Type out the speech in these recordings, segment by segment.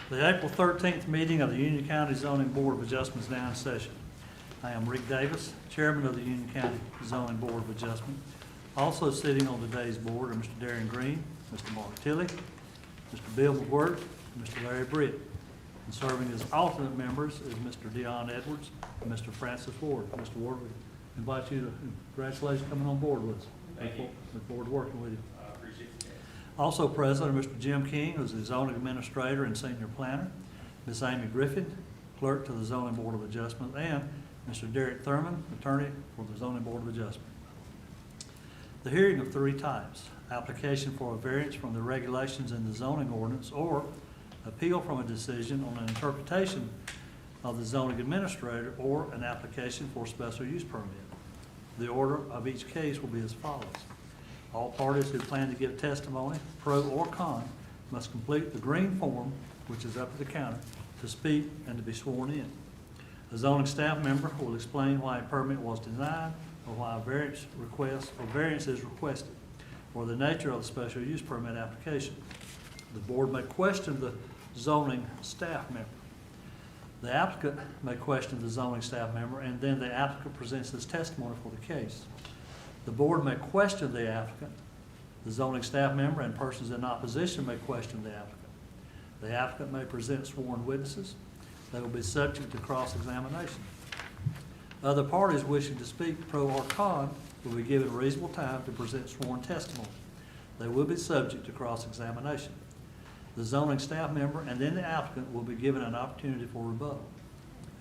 The April 13th meeting of the Union County Zoning Board of Adjustment is now in session. I am Rick Davis, Chairman of the Union County Zoning Board of Adjustment. Also sitting on today's board are Mr. Darren Green, Mr. Mark Tilley, Mr. Bill McWhirter, and Mr. Larry Britt. And serving as alternate members is Mr. Dion Edwards and Mr. Francis Ward. Mr. Ward, we invite you to, congratulations coming on board with us. Thank you. Look forward to working with you. Appreciate it. Also present are Mr. Jim King, who's the zoning administrator and senior planner, Ms. Amy Griffin, clerk to the Zoning Board of Adjustment, and Mr. Derek Thurman, attorney for the Zoning Board of Adjustment. The hearing of three types: application for a variance from the regulations in the zoning ordinance, or appeal from a decision on an interpretation of the zoning administrator, or an application for a special use permit. The order of each case will be as follows. All parties who plan to give testimony, pro or con, must complete the green form, which is up to the counter, to speak and to be sworn in. A zoning staff member will explain why a permit was denied, or why a variance request or variance is requested, or the nature of the special use permit application. The board may question the zoning staff member. The applicant may question the zoning staff member, and then the applicant presents his testimony for the case. The board may question the applicant. The zoning staff member and persons in opposition may question the applicant. The applicant may present sworn witnesses. They will be subject to cross-examination. Other parties wishing to speak pro or con will be given reasonable time to present sworn testimony. They will be subject to cross-examination. The zoning staff member and then the applicant will be given an opportunity for rebuttal.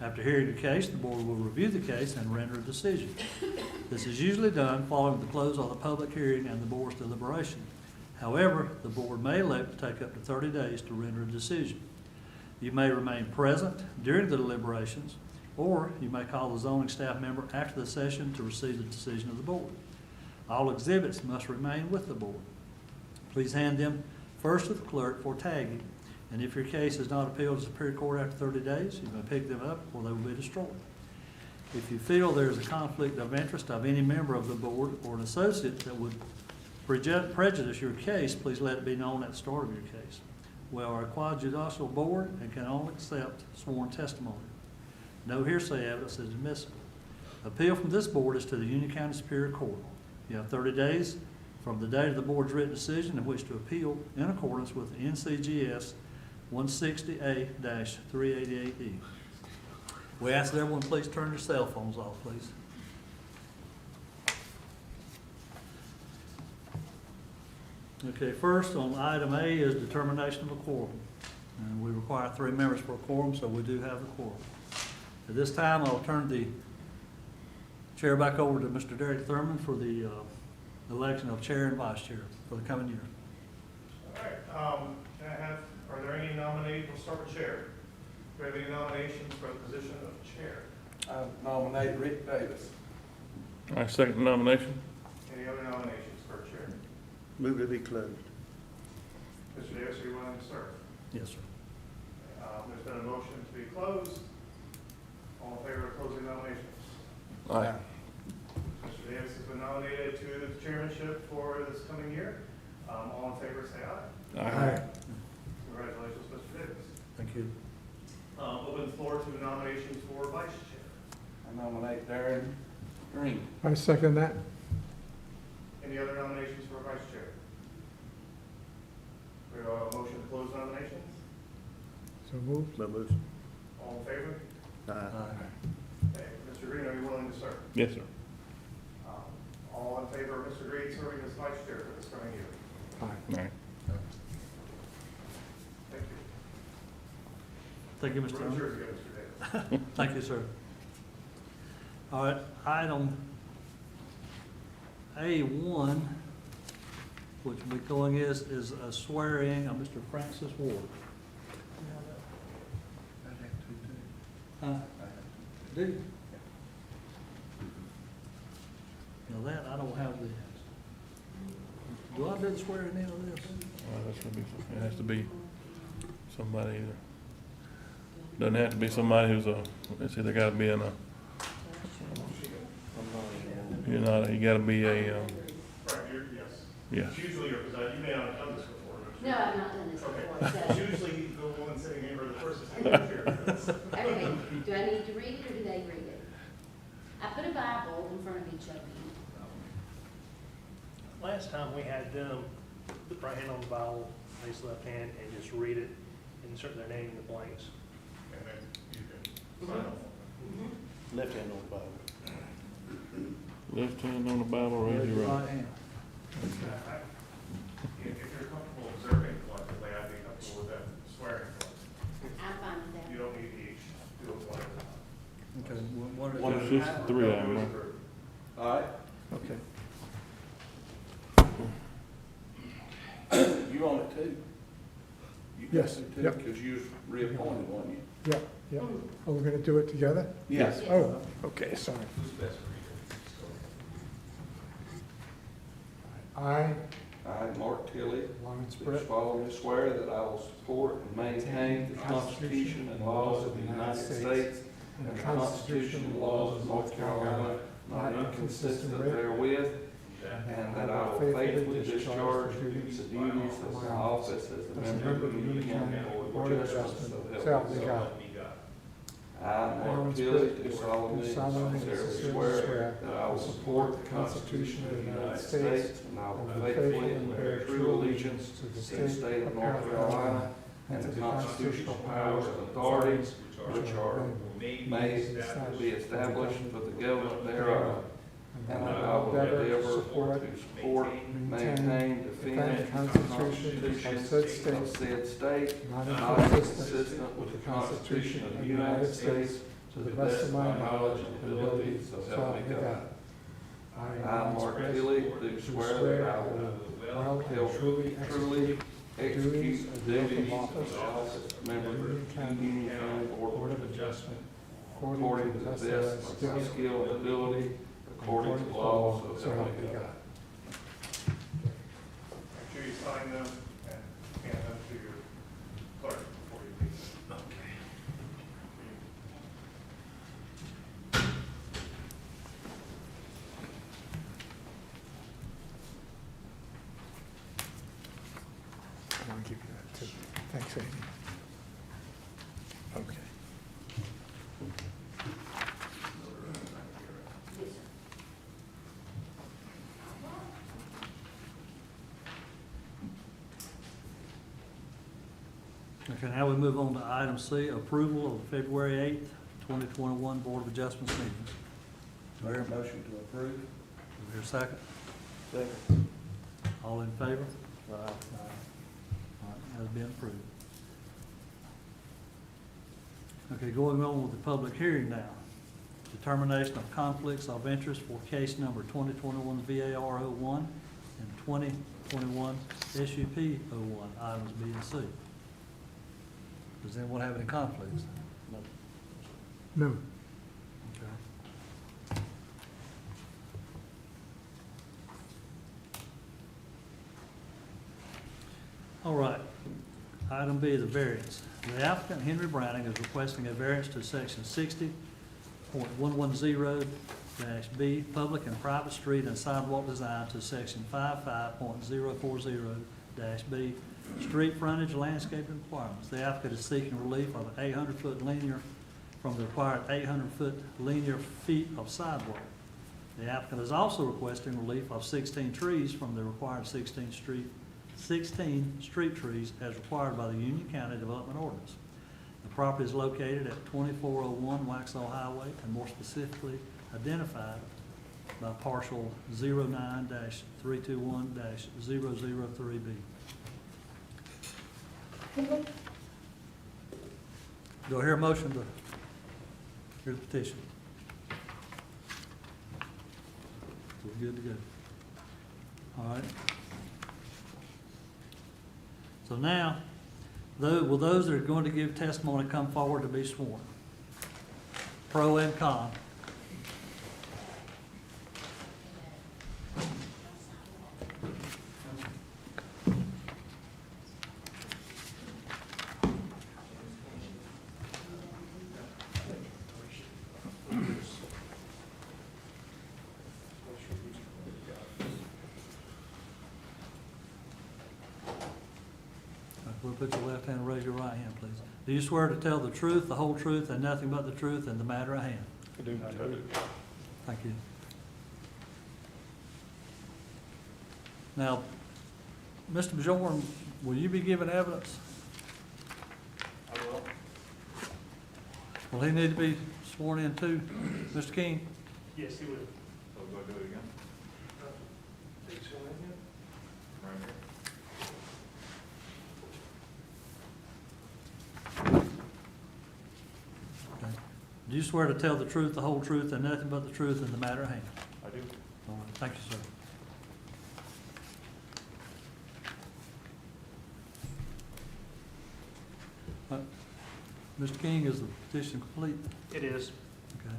After hearing the case, the board will review the case and render a decision. This is usually done following the close of the public hearing and the board's deliberation. However, the board may elect to take up to 30 days to render a decision. You may remain present during the deliberations, or you may call the zoning staff member after the session to receive the decision of the board. All exhibits must remain with the board. Please hand them first to the clerk for tagging, and if your case is not appealed to Superior Court after 30 days, you may pick them up or they will be destroyed. If you feel there is a conflict of interest of any member of the board or an associate that would prejudice your case, please let it be known at the start of your case. We are a quasi-judicial board and can only accept sworn testimony. No hearsay evidence is admissible. Appeal from this board is to the Union County Superior Court. You have 30 days from the date of the board's written decision in which to appeal in accordance with NCGS 160A-388E. We ask that everyone please turn your cell phones off, please. Okay, first on item A is determination of a quorum. And we require 3 members for a quorum, so we do have a quorum. At this time, I'll turn the chair back over to Mr. Derek Thurman for the election of chair and vice chair for the coming year. All right, can I have, are there any nominees? We'll start with chair. Do we have any nominations for the position of chair? I nominate Rick Davis. I second the nomination. Any other nominations for chair? Move to be closed. Mr. Davis, are you willing to serve? Yes, sir. There's been a motion to be closed. All in favor of closing nominations? Aye. Mr. Davis has been nominated to the chairmanship for this coming year. All in favor, say aye. Aye. Congratulations, Mr. Davis. Thank you. Open the floor to nominations for vice chair. I nominate Darren Green. I second that. Any other nominations for vice chair? We have a motion to close nominations. So moved. So moved. All in favor? Aye. Okay. Mr. Green, are you willing to serve? Yes, sir. All in favor of Mr. Green serving as vice chair for this coming year? Aye. Aye. Thank you. Thank you, Mr. Room Thurman. yours again, Mr. Davis. Thank you, sir. All right, item A1, which will be going is a swearing of Mr. Francis Ward. Do you? Now that, I don't have the, do I do the swearing in of this? That's gonna be, it has to be somebody either. Doesn't have to be somebody who's it's either gotta be in a, you gotta be a, Right, yes. yes. It's usually your, you may not have done this before. No, I've not done this Okay. before, so. It's usually the one sitting in Okay, do I need to read it or do they read it? I put a Bible in front of each of you. Last time we had them put the right hand on the Bible, raise the left hand, and just read it, and insert their name in the blanks. And then you can sign off. Left hand on the Bible. Left hand on the Bible, raise your right. hand. If you're comfortable observing collectively, I'd be comfortable with that swearing. I'm fine with that. You don't need to each do it one at a time. Okay, what One are, is just three of them, right? All right, okay. you on it too? You got Yes, it too, yep. because you was reappointed, weren't you? Yeah, yeah. Are we gonna do it together? Yes. Oh, okay, sorry. I, I, Mark Tilley, Lawrence do Brett, solemnly swear that I will support and maintain the Constitution and laws of the United States and the Constitution and laws of North Carolina, not inconsistent therewith, and that I will faithfully discharge the duties of my office as a member of the Union County Board of Adjustment, so help me God. I, Mark Tilley, do solemnly and sincerely swear that I will support the Constitution of the United States, and I will faithfully and bear true allegiance to the state of North Carolina and the constitutional powers and authorities which are may be established for the government thereof, and that I will endeavor to support, maintain, defend the Constitution of said state, not inconsistent with the Constitution of the United States, to the best of my knowledge and ability, so help me God. I, Mark Tilley, do swear that I will well and truly execute the duties of the office of member of the Union County Board of Adjustment according to the best of my skill and ability, according to law, so help me God. Make sure you sign them and hand them to your clerk before you leave. I'll give you that too. Thanks, Amy. Okay. Yes, sir. Okay, now we move on to item C, approval of the February 8th, 2021 Board of Adjustments meetings. Do I hear a motion? Motion to approve. Do I hear a second? Second. All in favor? All right, has been approved. Okay, going on with the public hearing now. Determination of conflicts of interest for case number 2021 VAR 01 and 2021 SUP 01, items B and C. Does anyone have any conflicts? No. Okay. All right. Item B, the variance. The applicant, Henry Browning, is requesting a variance to section 60.110-B, public and private street and sidewalk design, to section 55.040-B, street frontage landscaping requirements. The applicant is seeking relief of an 800-foot linear, from the required 800-foot linear feet of sidewalk. The applicant is also requesting relief of 16 trees from the required 16 street trees as required by the Union County Development Ordinance. The property is located at 2401 Waxhaw Highway, and more specifically identified by parcel 09-321-003B. Do I hear a motion to hear the petition? We're good to go. All right. So now, will those that are going to give testimony come forward to be sworn? Pro and con. We'll put your left hand, raise your right hand, please. Do you swear to tell the truth, the whole truth, and nothing but the truth in the matter at hand? I do. Thank you. Now, Mr. Bjorn, will you be giving evidence? I will. Will he need to be sworn in too, Mr. King? Yes, he would. So do I do it again? Take some in here. Right here. Okay. Do you swear to tell the truth, the whole truth, and nothing but the truth in the matter at hand? I do. All right, thank you, sir. Mr. King, is the petition complete? It is. Okay.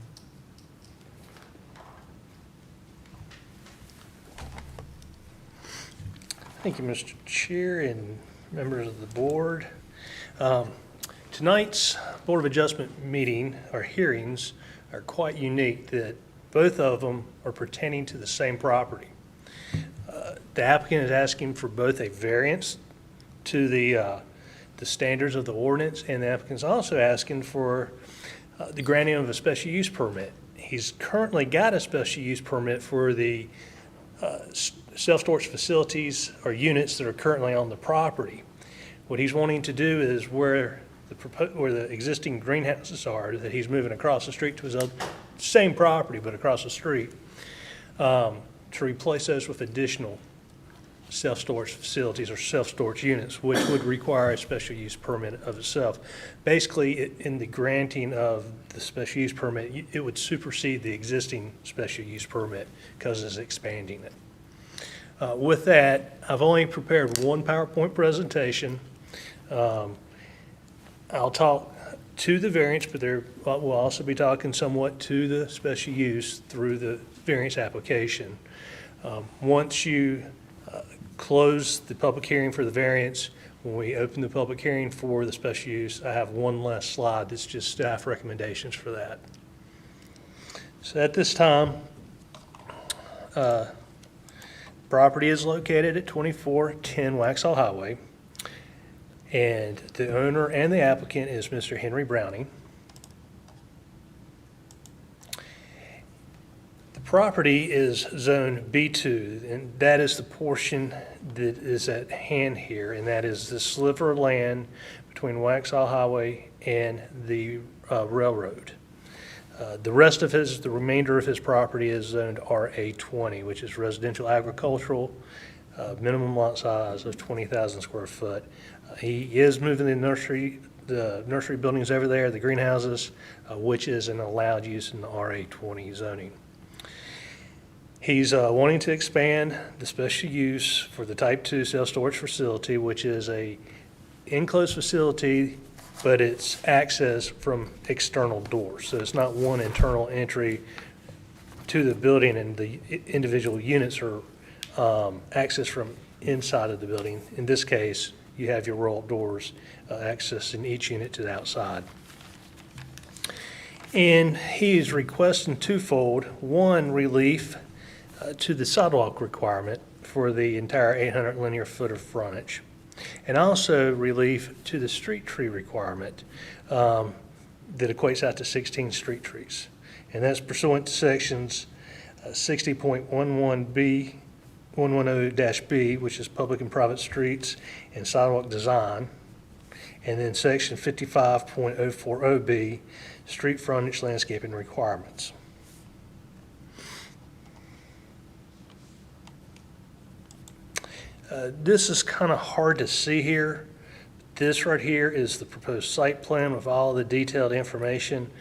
Thank you, Mr. Chair and members of the board. Tonight's Board of Adjustment meeting, or hearings, are quite unique that both of them are pertaining to the same property. The applicant is asking for both a variance to the standards of the ordinance, and the applicant's also asking for the granting of a special use permit. He's currently got a special use permit for the self-storage facilities or units that are currently on the property. What he's wanting to do is where the existing greenhouses are, that he's moving across the street to his own, same property, but across the street, to replace those with additional self-storage facilities or self-storage units, which would require a special use permit of itself. Basically, in the granting of the special use permit, it would supersede the existing special use permit because it's expanding it. With that, I've only prepared one PowerPoint presentation. I'll talk to the variance, but we'll also be talking somewhat to the special use through the variance application. Once you close the public hearing for the variance, when we open the public hearing for the special use, I have one last slide that's just staff recommendations for that. So at this time, property is located at 2410 Waxhaw Highway, and the owner and the applicant is Mr. Henry Browning. The property is zone B2, and that is the portion that is at hand here, and that is the sliver of land between Waxhaw Highway and the railroad. The remainder of his property is zoned RA20, which is residential agricultural, minimum lot size of 20,000 square foot. He is moving the nursery buildings over there, the greenhouses, which is an allowed use in the RA20 zoning. He's wanting to expand the special use for the type 2 self-storage facility, which is a enclosed facility, but it's access from external doors. So it's not one internal entry to the building, and the individual units are accessed from inside of the building. In this case, you have your roll-up doors accessing each unit to the outside. And he is requesting twofold: one, relief to the sidewalk requirement for the entire 800 linear foot of frontage, and also relief to the street tree requirement that equates out to 16 street trees. And that's pursuant to sections 60.11B, 110-B, which is public and private streets and sidewalk design, and then section 55.040B, street frontage landscaping requirements. This is kind of hard to see here. This right here is the proposed site plan with all the detailed information.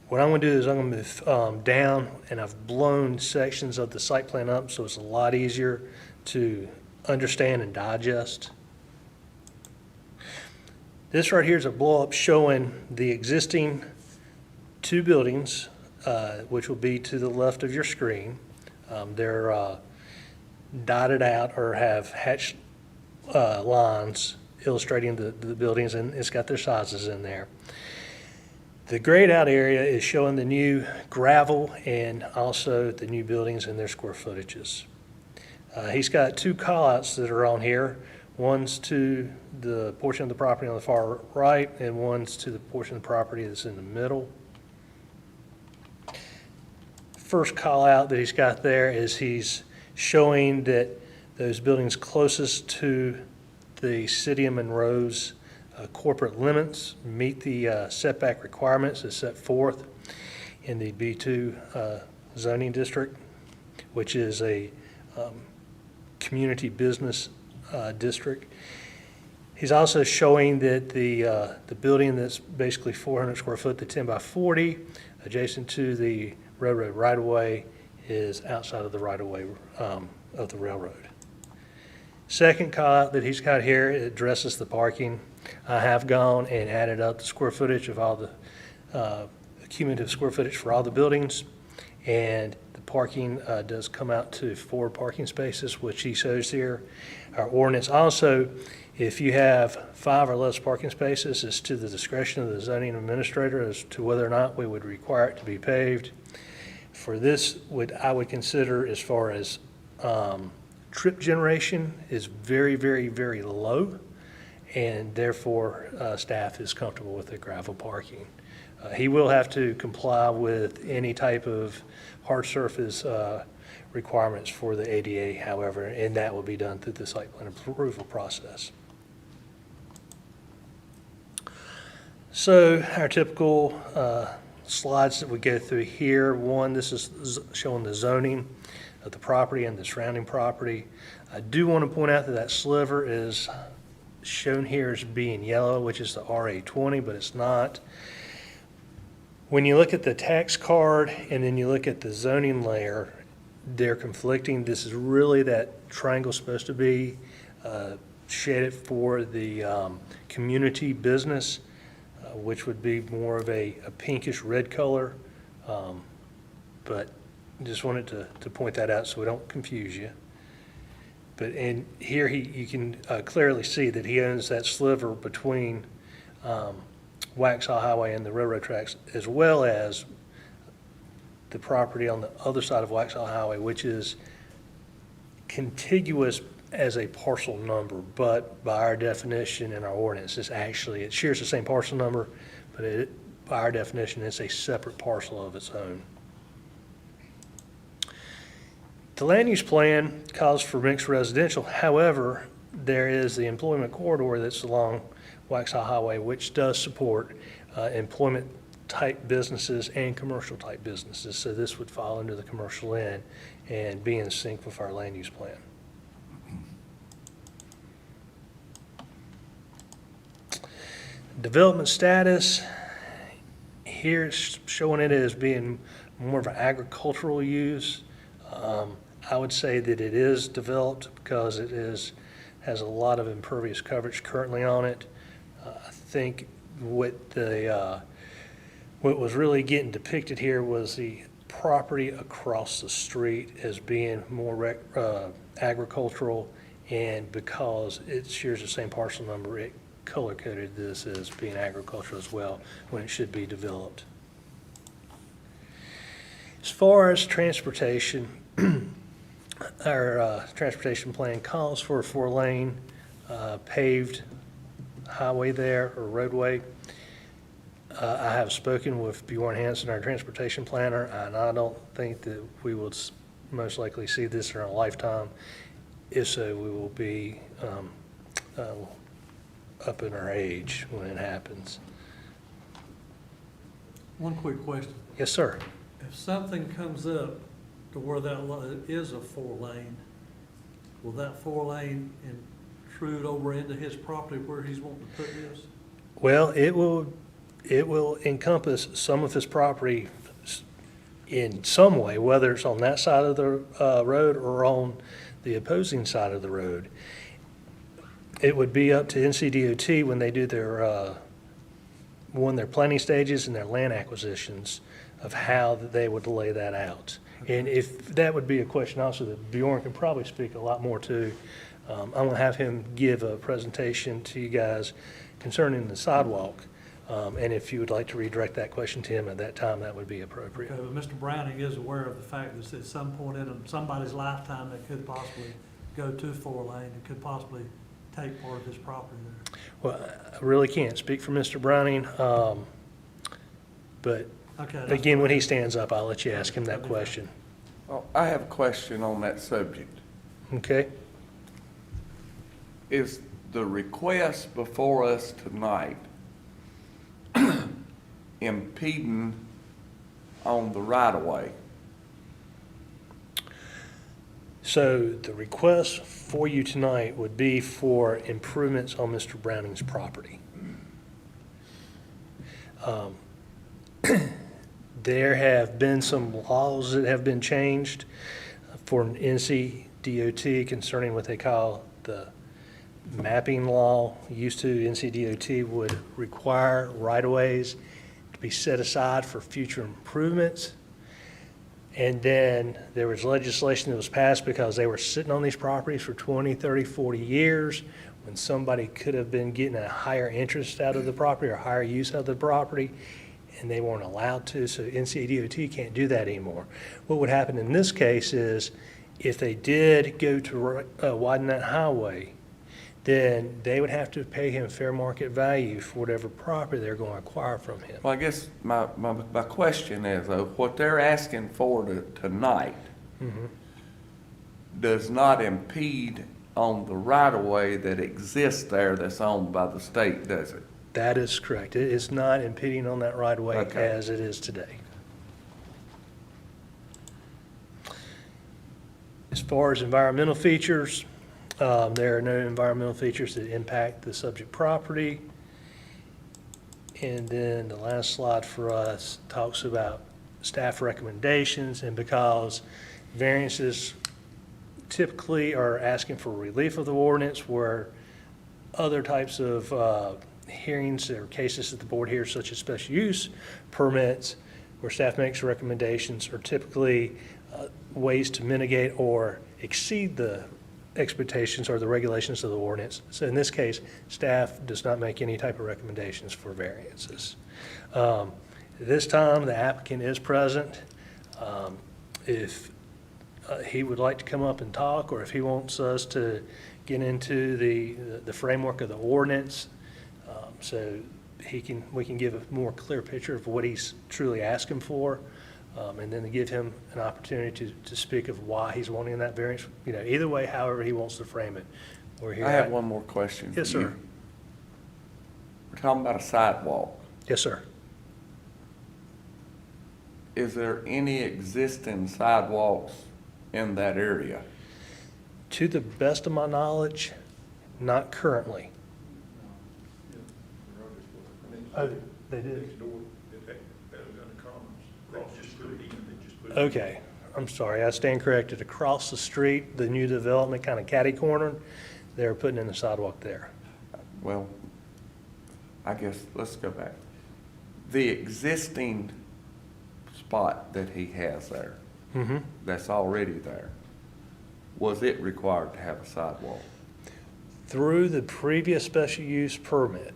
What I'm going to do is I'm going to move down, and I've blown sections of the site plan up so it's a lot easier to understand and digest. This right here is a blow-up showing the existing two buildings, which will be to the left of your screen. They're dotted out or have hatched lines illustrating the buildings, and it's got their sizes in there. The grayed out area is showing the new gravel and also the new buildings and their square footages. He's got two callouts that are on here. One's to the portion of the property on the far right, and one's to the portion of the property that's in the middle. First call out that he's got there is he's showing that those buildings closest to the City of Monroe's corporate limits meet the setback requirements as set forth in the B2 zoning district, which is a community business district. He's also showing that the building that's basically 400 square foot, the 10 by 40, adjacent to the railroad right-of-way, is outside of the right-of-way of the railroad. Second call out that he's got here addresses the parking. I have gone and added up the square footage of all the cumulative square footage for all the buildings, and the parking does come out to 4 parking spaces, which he shows here. Our ordinance also, if you have 5 or less parking spaces, is to the discretion of the zoning administrator as to whether or not we would require it to be paved. For this, I would consider, as far as trip generation, is very, very, very low, and therefore staff is comfortable with the gravel parking. He will have to comply with any type of hard surface requirements for the ADA, however, and that will be done through the site plan approval process. So our typical slides that we go through here. One, this is showing the zoning of the property and the surrounding property. I do want to point out that that sliver is shown here as being yellow, which is the RA20, but it's not. When you look at the tax card and then you look at the zoning layer, they're conflicting. This is really that triangle supposed to be shaded for the community business, which would be more of a pinkish red color. But just wanted to point that out so we don't confuse you. But in here, you can clearly see that he owns that sliver between Waxhaw Highway and the railroad tracks, as well as the property on the other side of Waxhaw Highway, which is contiguous as a parcel number, but by our definition in our ordinance, it shares the same parcel number, but by our definition, it's a separate parcel of its own. The land use plan calls for mixed residential. However, there is the employment corridor that's along Waxhaw Highway, which does support employment type businesses and commercial type businesses. So this would fall under the commercial end and be in sync with our land use plan. Development status, here it's showing it as being more of an agricultural use. I would say that it is developed because it has a lot of impervious coverage currently on it. I think what was really getting depicted here was the property across the street as being more agricultural, and because it shares the same parcel number, it color-coded this as being agricultural as well when it should be developed. As far as transportation, our transportation plan calls for a 4-lane paved highway there, or roadway. I have spoken with Bjorn Hansen, our transportation planner, and I don't think that we will most likely see this in our lifetime. If so, we will be up in our age when it happens. One quick question. Yes, sir. If something comes up to where that is a 4-lane, will that 4-lane intrude over into his property where he's wanting to put this? Well, it will encompass some of his property in some way, whether it's on that side of the road or on the opposing side of the road. It would be up to NCDOT when they do their planning stages and their land acquisitions of how they would lay that out. And if that would be a question also that Bjorn can probably speak a lot more to. I'm going to have him give a presentation to you guys concerning the sidewalk. And if you would like to redirect that question to him at that time, that would be appropriate. Okay, but Mr. Browning is aware of the fact that at some point in somebody's lifetime, it could possibly go to 4-lane. It could possibly take part of his property there? Well, I really can't speak for Mr. Browning, but Okay. that's again, when fine. he stands up, I'll let you ask him that That'd be fine. question. Well, I have a question on that subject. Okay? Is the request before us tonight impeding on the right-of-way? So the request for you tonight would be for improvements on Mr. Browning's property. There have been some laws that have been changed for an NCDOT concerning what they call the mapping law. Used to, NCDOT would require right-of-ways to be set aside for future improvements. And then there was legislation that was passed because they were sitting on these properties for 20, 30, 40 years, when somebody could have been getting a higher interest out of the property or higher use out of the property, and they weren't allowed to, so NCDOT can't do that anymore. What would happen in this case is, if they did go to widen that highway, then they would have to pay him fair market value for whatever property they're going to acquire from him. Well, I guess my question is, though, what they're asking for tonight Mhm. does not impede on the right-of-way that exists there that's owned by the state, does it? That is correct. It is not impeding on that right of way Okay. as it is today. As far as environmental features, there are no environmental features that impact the subject property. And then the last slide for us talks about staff recommendations, and because variances typically are asking for relief of the ordinance, where other types of hearings or cases that the board hears, such as special use permits, where staff makes recommendations, are typically ways to mitigate or exceed the expectations or the regulations of the ordinance. So in this case, staff does not make any type of recommendations for variances. This time, the applicant is present. If he would like to come up and talk, or if he wants us to get into the framework of the ordinance, so we can give a more clear picture of what he's truly asking for, and then to give him an opportunity to speak of why he's wanting that variance. Either way, however he wants to frame it. We're here. I have one more question. Yes, for you. sir. We're talking about a sidewalk. Yes, sir. Is there any existing sidewalks in that area? To the best of my knowledge, not currently. Oh, they did? Okay, I'm sorry, I stand corrected. Across the street, the new development, kind of catty corner, they're putting in a sidewalk there. Well, I guess, let's go back. The existing spot that he has there, Mm-hmm. that's already there, was it required to have a sidewalk? Through the previous special use permit,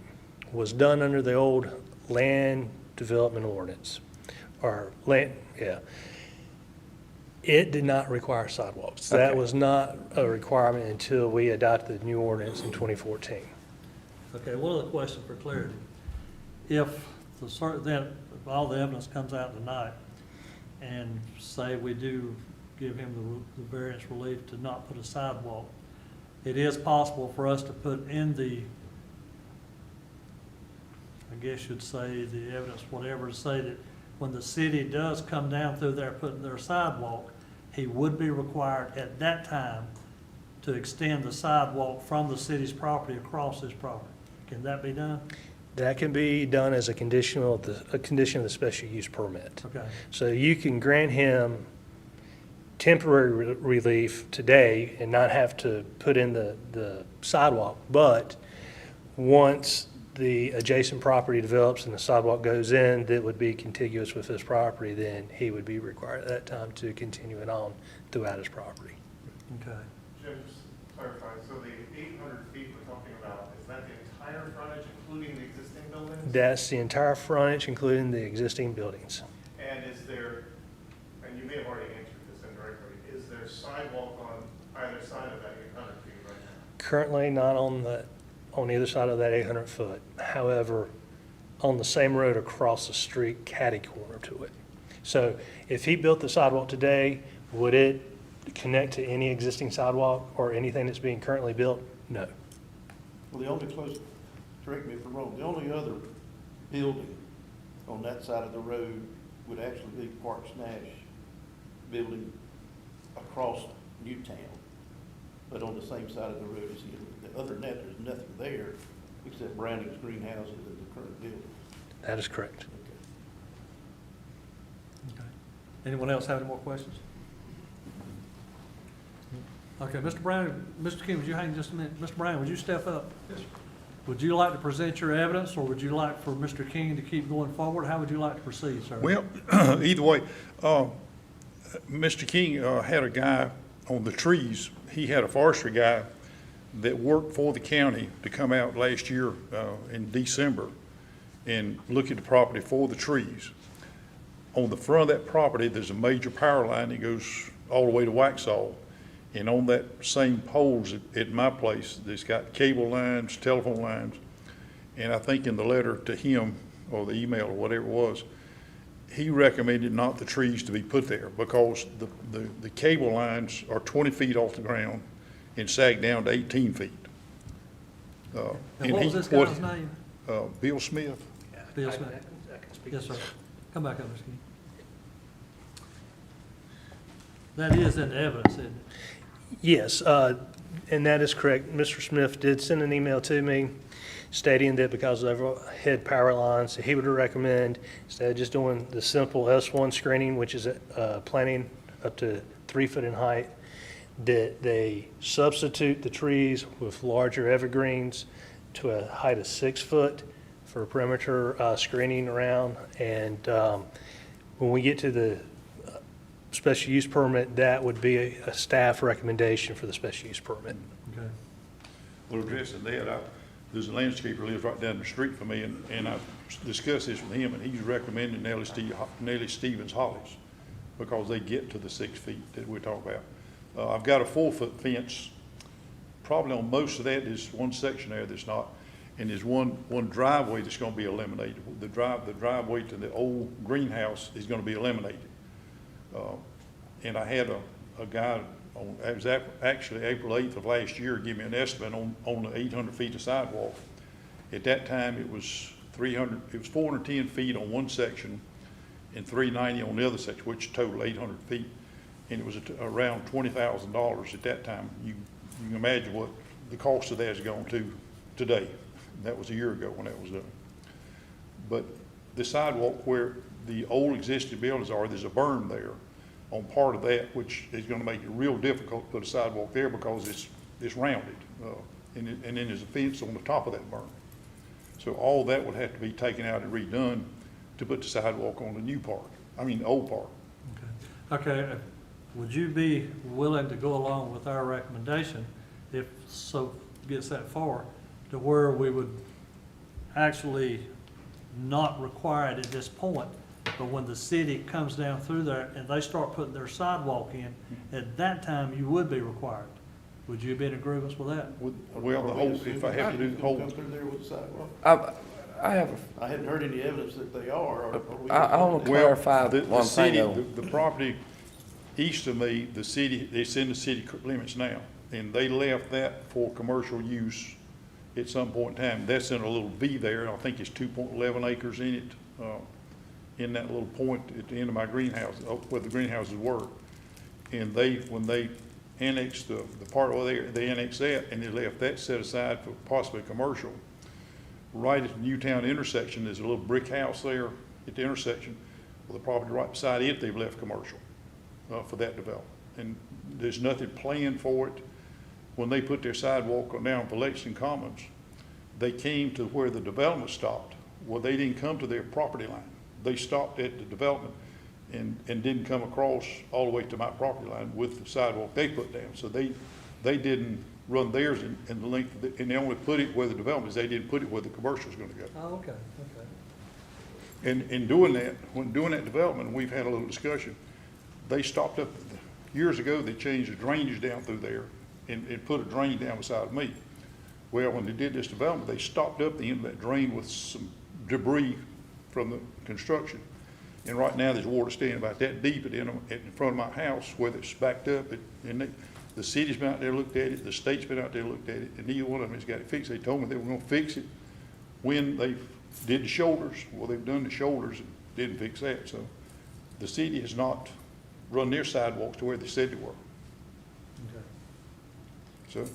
was done under the old land development ordinance, or land, yeah. It did not require sidewalks. That Okay. was not a requirement until we adopted the new ordinance in 2014. Okay, one other question for clarity. If if all the evidence comes out tonight, and say we do give him the variance relief to not put a sidewalk, it is possible for us to put in the, I guess you'd say, the evidence, whatever, to say that when the city does come down through there putting their sidewalk, he would be required at that time to extend the sidewalk from the city's property across his property. Can that be done? That can be done as a condition of the special use permit. Okay. So you can grant him temporary relief today and not have to put in the sidewalk, but once the adjacent property develops and the sidewalk goes in that would be contiguous with his property, then he would be required at that time to continue it on throughout his property. Okay. Jim, just clarify, so the 800 feet we're talking about, is that the entire frontage, including the existing buildings? That's the entire frontage, including the existing buildings. And is there, and you may have already answered this indirectly, is there sidewalk on either side of that 800 feet right now? Currently not on either side of that 800 foot. However, on the same road across the street, catty corner to it. So if he built the sidewalk today, would it connect to any existing sidewalk or anything that's being currently built? No. Well, the only close, correct me if I'm wrong, the only other building on that side of the road would actually be Parks Nash building across Newtown, but on the same side of the road as he, other than that, there's nothing there except Browning's greenhouses and the current building. That is correct. Okay. Anyone else have any more questions? Okay, Mr. Brown, Mr. King, would you hang just a minute? Mr. Brown, would you step up? Yes, sir. Would you like to present your evidence, or would you like for Mr. King to keep going forward? How would you like to proceed, sir? Well, either way, Mr. King had a guy on the trees. He had a forestry guy that worked for the county to come out last year in December and look at the property for the trees. On the front of that property, there's a major power line that goes all the way to Waxhaw. And on that same poles at my place, there's got cable lines, telephone lines. And I think in the letter to him, or the email or whatever it was, he recommended not the trees to be put there because the cable lines are 20 feet off the ground and sag down to 18 feet. And what was this guy's name? Bill Smith. Bill Smith. I can speak. Yes, sir. Come back up, Mr. King. That is in the evidence, isn't it? Yes, and that is correct. Mr. Smith did send an email to me stating that because of overhead power lines, he would recommend, instead of just doing the simple S1 screening, which is planting up to 3 foot in height, that they substitute the trees with larger evergreens to a height of 6 foot for perimeter screening around. And when we get to the special use permit, that would be a staff recommendation for the special use permit. Okay. Well, addressing that, there's a landscaper who lives right down the street from me, and I've discussed this with him, and he's recommending Nellie Stevens Hollies because they get to the 6 feet that we're talking about. I've got a 4 foot fence. Probably on most of that, there's one section there that's not, and there's one driveway that's going to be eliminated. The driveway to the old greenhouse is going to be eliminated. And I had a guy on, it was actually April 8th of last year, give me an estimate on the 800 feet of sidewalk. At that time, it was 410 feet on one section and 390 on the other section, which totaled 800 feet. And it was around $20,000 at that time. You can imagine what the cost of that has gone to today. That was a year ago when that was done. But the sidewalk where the old existing buildings are, there's a berm there on part of that, which is going to make it real difficult to put a sidewalk there because it's rounded. And then there's a fence on the top of that berm. So all that would have to be taken out and redone to put the sidewalk on the new part, the old part. Okay, would you be willing to go along with our recommendation, if so gets that far, to where we would actually not require it at this point, but when the city comes down through there and they start putting their sidewalk in, at that time you would be required? Would you be in agreement with that? Well, the whole, if I have to do the whole, Come through there with the sidewalk. I have, I hadn't heard any evidence that they are. I want to well, clarify the one thing city, though. the property east of me, the city, it's in the city limits now, and they left that for commercial use at some point in time. That's in a little V there, and I think it's 2.11 acres in it, in that little point at the end of my greenhouse, where the greenhouses were. And when they annexed the part over there, they annexed that, and they left that set aside for possibly commercial. Right at the Newtown intersection, there's a little brick house there at the intersection. Well, the property right beside it, they've left commercial for that development. And there's nothing planned for it. When they put their sidewalk down for Lexington Commons, they came to where the development stopped. Well, they didn't come to their property line. They stopped at the development and didn't come across all the way to my property line with the sidewalk they put down. So they didn't run theirs in the length, and they only put it where the development is. They didn't put it where the commercial is going to go. Oh, okay, okay. And in doing that, when doing that development, we've had a little discussion. They stopped up, years ago, they changed the drainage down through there and put a drain down beside me. Well, when they did this development, they stopped up the end of that drain with some debris from the construction. And right now, there's water standing about that deep in front of my house, whether it's backed up, the city's been out there, looked at it, the state's been out there, looked at it, and neither one of them has got it fixed. They told me they were gonna fix it when they did the shoulders. Well, they've done the shoulders and didn't fix that, so the city has not run their sidewalks to where they said they were. Okay. So,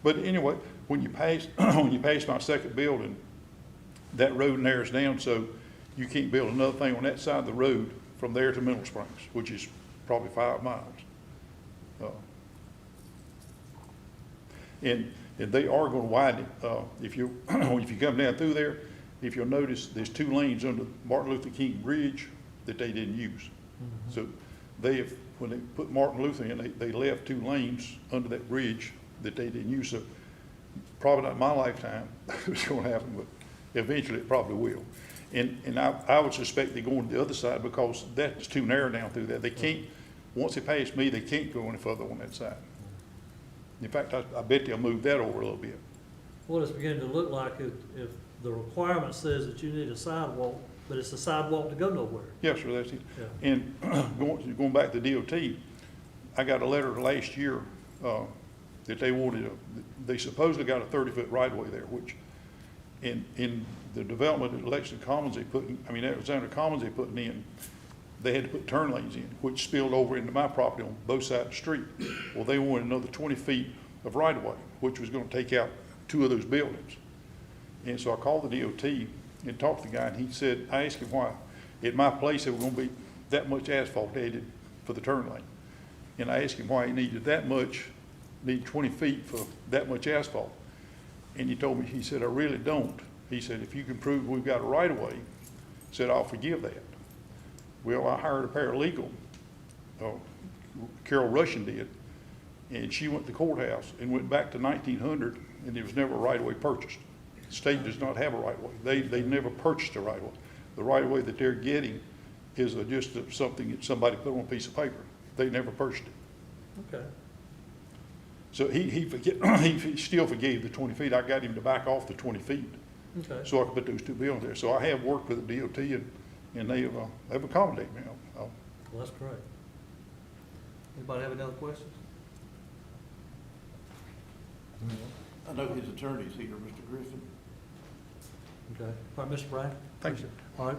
but anyway, when you pass, when you pass my second building, that road narrows down, so you can't build another thing on that side of the road from there to Mineral Springs, which is probably 5 miles. And they are gonna widen it. If you come down through there, if you'll notice, there's 2 lanes under Martin Luther King Bridge that they didn't use. So when they put Martin Luther in, they left 2 lanes under that bridge that they didn't use. So probably not in my lifetime it's gonna happen, but eventually it probably will. And I would suspect they're going to the other side because that's too narrow down through there. They can't, once they pass me, they can't go any further on that side. In fact, I bet they'll move that over a little bit. What it's beginning to look like if the requirement says that you need a sidewalk, but it's a sidewalk to go nowhere. Yes, sir, that's it. Yeah. And going back to DOT, I got a letter last year that they wanted, they supposedly got a 30-foot right-of-way there, which in the development at Lexington Commons Alexander Commons they put in, they had to put turn lanes in, which spilled over into my property on both sides of the street. Well, they wanted another 20 feet of right-of-way, which was gonna take out 2 of those buildings. And so I called the DOT and talked to the guy, and he said, I asked him why. At my place, there was gonna be that much asphalt added for the turn lane. And I asked him why he needed 20 feet for that much asphalt. And he said, I really don't. He said, if you can prove we've got a right-of-way, he said, I'll forgive that. Well, I hired a paralegal, Carol Russian did, and she went to the courthouse and went back to 1900, and there was never a right-of-way purchased. The state does not have a right-of-way. They never purchased a right-of-way. The right-of-way that they're getting is just something that somebody put on a piece of paper. They never purchased it. Okay. So he still forgave the 20 feet. I got him to back off the 20 feet. Okay. So I could put those 2 buildings there. So I have worked with the DOT and they've accommodated me. Well, that's great. Anybody have any other questions? I know his attorney's here, Mr. Griffin. Okay. All right, Mr. Brown? Thank you. All right.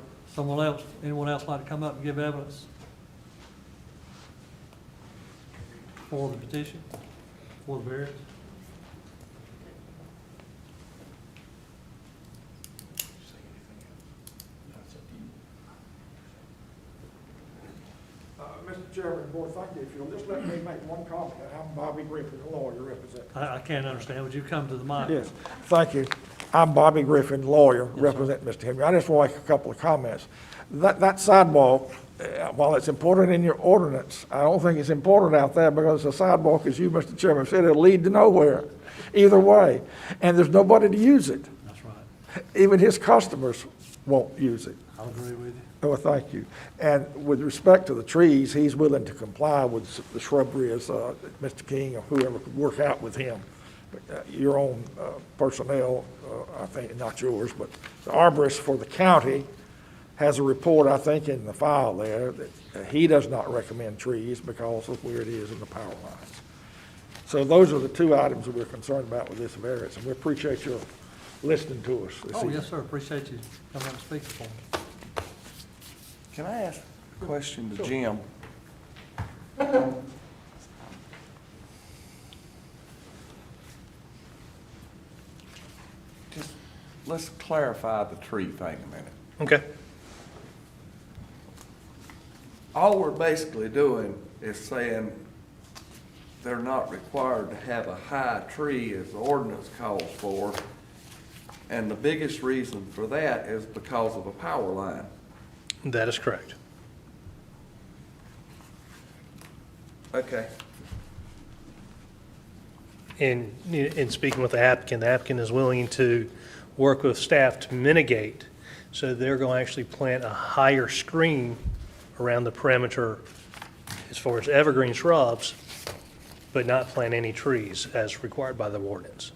Anyone else like to come up and give evidence for the petition, for the variance? Mr. Chairman, Board, thank you. If you'll just let me make one comment. I'm Bobby Griffin, a lawyer representing. I can't understand. Would you come to the mic? Yes, thank you. I'm Bobby Griffin, lawyer, Yes, representing Mr. Henry. I just want to make a couple of comments. That sidewalk, while it's important in your ordinance, I don't think it's important out there because the sidewalk, as you, Mr. Chairman, said, it'll lead to nowhere, either way. And there's nobody to use it. That's right. Even his customers won't use it. I'll agree with you. Oh, well, thank you. And with respect to the trees, he's willing to comply with the shrubbery as Mr. King or whoever could work out with him. Your own personnel, I think, not yours, but the arborist for the county has a report, I think, in the file there that he does not recommend trees because of where it is in the power lines. So those are the 2 items that we're concerned about with this variance, and we appreciate your listening to us this Oh, evening. yes, sir. Appreciate you coming up and speaking for me. Can I ask a question to Jim? Just, let's clarify the tree thing a minute. Okay. All we're basically doing is saying they're not required to have a high tree as the ordinance calls for. And the biggest reason for that is because of a power line. That is correct. Okay. In speaking with the applicant is willing to work with staff to mitigate. So they're going to actually plant a higher screen around the perimeter as far as evergreen shrubs, but not plant any trees as required by the ordinance,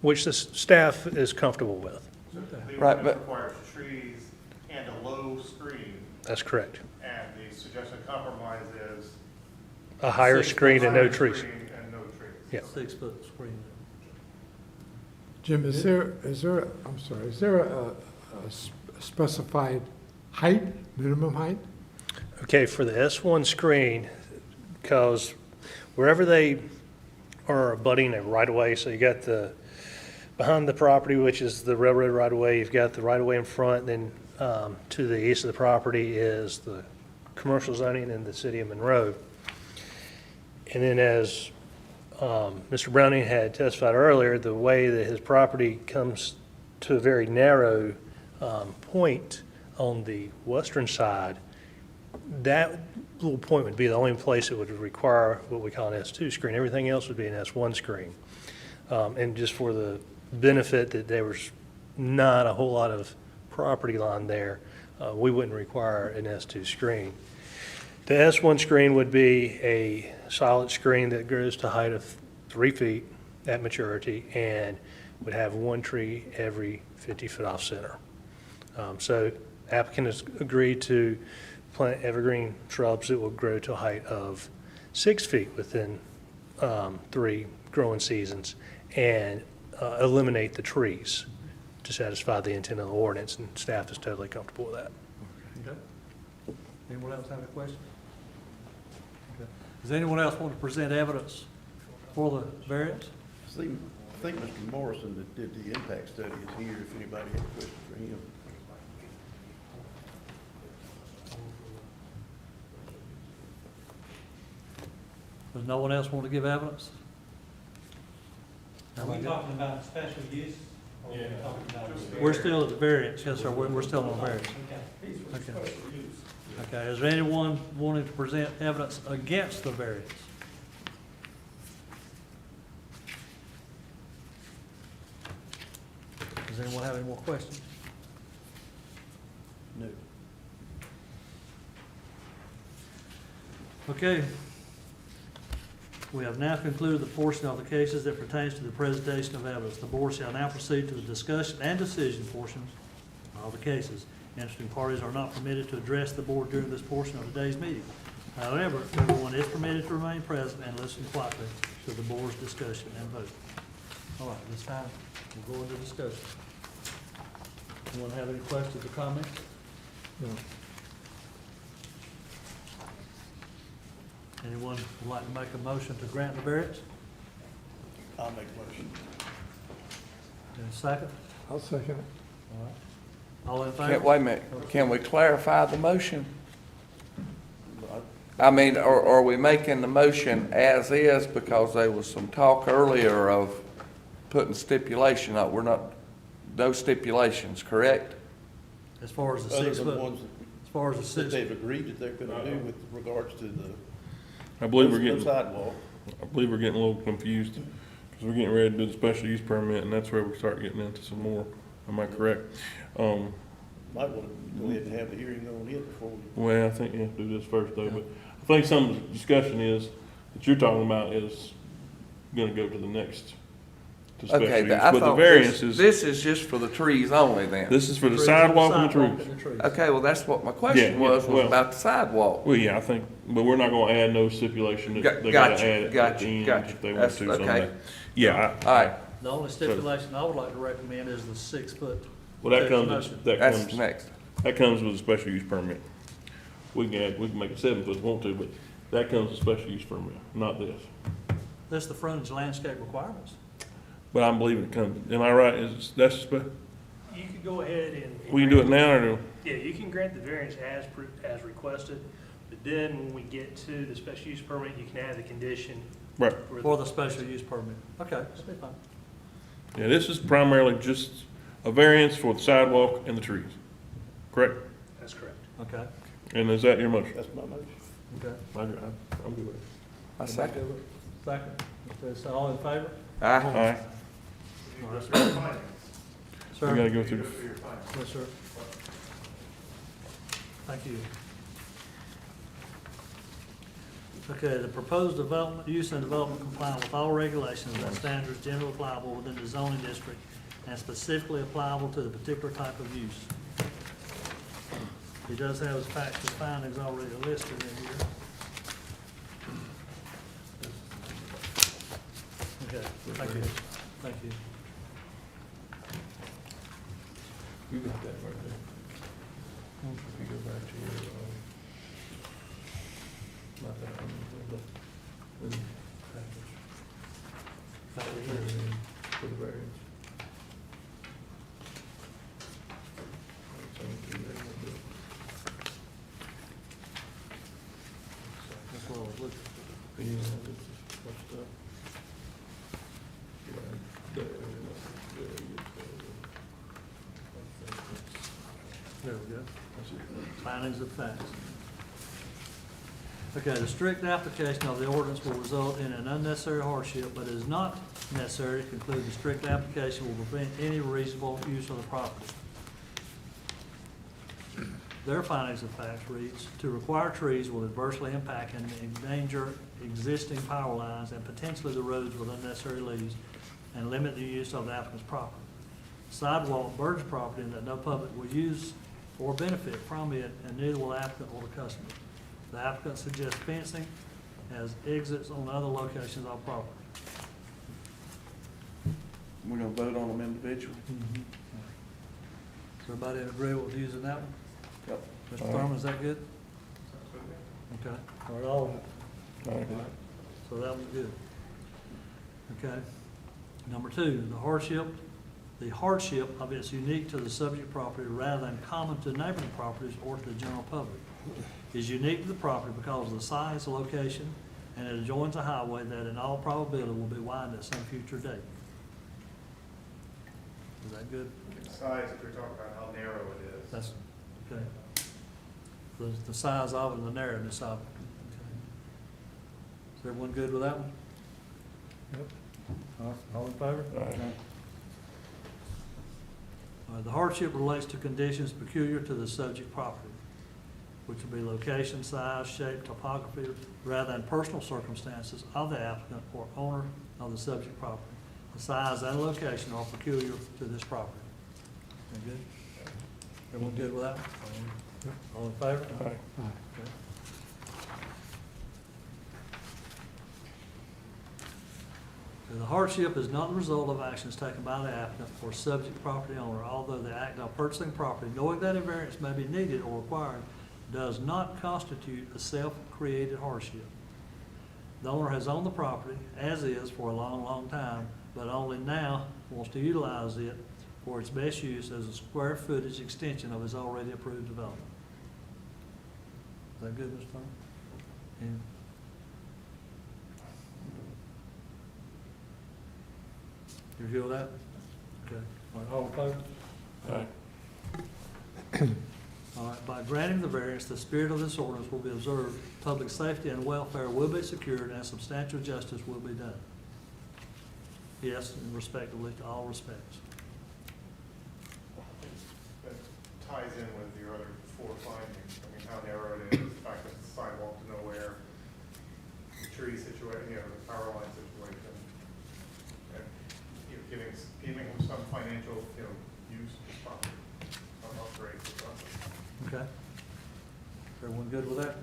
which the staff is comfortable with. The Right, ordinance requires trees and a low screen, That's correct. and the suggested compromise is. A higher 6 screen foot and no higher trees. screen and no trees. Yeah. 6-foot screen. Jim, is there a specified height, minimum height? Okay, for the S1 screen, because wherever they are abutting a right-of-way, so you got behind the property, which is the railroad right-of-way, you've got the right-of-way in front, then to the east of the property is the commercial zoning in the city of Monroe. And then as Mr. Browning had testified earlier, the way that his property comes to a very narrow point on the western side, that little point would be the only place that would require what we call an S2 screen. Everything else would be an S1 screen. And just for the benefit that there was not a whole lot of property line there, we wouldn't require an S2 screen. The S1 screen would be a solid screen that grows to a height of 3 feet at maturity and would have one tree every 50 foot off center. So applicant has agreed to plant evergreen shrubs that will grow to a height of 6 feet within 3 growing seasons and eliminate the trees to satisfy the intent of the ordinance, and staff is totally comfortable with that. Okay. Anyone else have a question? Okay. Does anyone else want to present evidence for the variance? I think Mr. Morrison that did the impact study is here if anybody has questions for him. Does no one else want to give evidence? Are we talking about special use? Or are we talking about? We're still at the variance, yes, sir, we're still on variance. Okay. Okay, is there anyone wanting to present evidence against the variance? Does anyone have any more questions? No. Okay. We have now concluded the portion of the cases that pertains to the presentation of evidence. The board shall now proceed to the discussion and decision portions of the cases. Interested parties are not permitted to address the board during this portion of today's meeting. However, everyone is permitted to remain present and listen quietly to the board's discussion and vote. All right, this time, we'll go into discussion. Anyone have any questions or comments? No. Anyone would like to make a motion to grant the variance? I'll make a motion. Any second? I'll second it. All right. All in favor? Wait a minute, can we clarify the motion? I mean, are we making the motion as is because there was some talk earlier of putting stipulation up? We're not, no stipulations, correct? As far as the Other 6 than foot, ones as far as the that 6, they've agreed that they're gonna do with regards to the I believe we're no getting, sidewalk. I believe we're getting a little confused, because we're getting ready to do the special use permit, and that's where we start getting into some more. Am I correct? Might wanna go ahead and have the hearing on it before we. Well, I think you have to do this first, though, but I think some of the discussion is, that you're talking about is gonna go to the next, to special Okay, use. I But the thought variance this, is, this is just for the trees only then? this is for the sidewalk and the trees. Okay, well, that's what my question Yeah, was well- about the sidewalk. Well, yeah, I think, but we're not gonna add no stipulation Got- that they gotta gotcha, add it at gotcha, the end gotcha. if they want That's to, something okay. like that. Yeah, All right, the only stipulation I would like to recommend is the 6 foot. well, that comes, motion. that's next. that comes with a special use permit. We can make it 7 foot if we want to, but that comes with a special use permit, not this. That's the frontage landscape requirements. But I believe it comes, am I right, that's, You could go ahead and. we can do it now, or, Yeah, you can grant the variance as requested, but then when we get to the special use permit, you can add the condition. right, For the special use permit. Okay, that'll be fine. yeah, this is primarily just a variance for the sidewalk and the trees, correct? That's correct. Okay, And is that your motion? That's my motion. okay. I'm good with it. I second. Second. Okay, so all in favor? Aye. All right, All right, we sir. gotta go through the, Yes, sir. Thank you. Okay, the proposed development, use and development comply with all regulations and standards generally applicable within the zoning district and specifically applicable to the particular type of use. He does have his facts and findings already listed in here. Okay, thank you, thank you. You got that right there. If you go back to your, not that one, the package. Not here, for the variance. That's what I was looking for. Yeah, this is what's the. Right there, there you go. There we go. That's it. Findings of facts. Okay, the strict application of the ordinance will result in an unnecessary hardship, but it is not necessary to conclude the strict application will prevent any reasonable use of the property. Their findings of facts reads, to require trees will adversely impact and endanger existing power lines and potentially the roads with unnecessary leaves and limit the use of the applicant's property. Sidewalk birds property that no public will use or benefit from it, and neither will applicant or the customer. The applicant suggests fencing as exits on other locations of property. We're gonna vote on them individually. Does everybody agree with using that one? Yep. Mr. Thurman, is that good? Okay, all right, all of them. All right. So that was good. Okay. Number two, the hardship of it's unique to the subject property rather than common to neighboring properties or to the general public. Is unique to the property because of the size, location, and it adjoins a highway that in all probability will be widened at some future date. Is that good? Size, if you're talking about how narrow it is. That's, okay. The size of it and the narrowness of it. Okay. Is everyone good with that one? Yep. All in favor? All right. The hardship relates to conditions peculiar to the subject property, which will be location, size, shape, topography, rather than personal circumstances of the applicant or owner of the subject property. The size and location are peculiar to this property. That good? Everyone good with that? All in favor? All right. Okay. So the hardship is not the result of actions taken by the applicant or subject property owner, although the act of purchasing property, knowing that a variance may be needed or required, does not constitute a self-created hardship. The owner has owned the property as is for a long, long time, but only now wants to utilize it for its best use as a square footage extension of his already approved development. Is that good, Mr. Thurman? Yeah. You good with that? Okay. All right, all in favor? All right. All right, by granting the variance, the spirit of this ordinance will be observed, public safety and welfare will be secured, and substantial justice will be done. Yes, and respectively to all respects. That ties in with your other four findings. I mean, how narrow it is, the fact that it's sidewalk to nowhere, the tree situation, you know, the power line situation. And, you know, giving them some financial, you know, use of this property, some upgrades or something. Okay? Everyone good with that?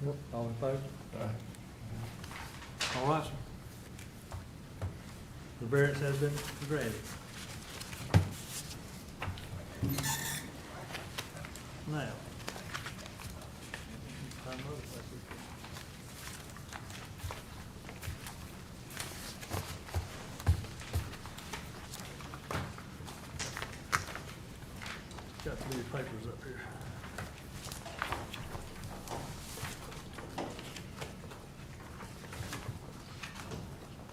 Yep. All in favor? All right. All right, sir. The variance has been granted. Now. Find another place we can- Got three papers up here.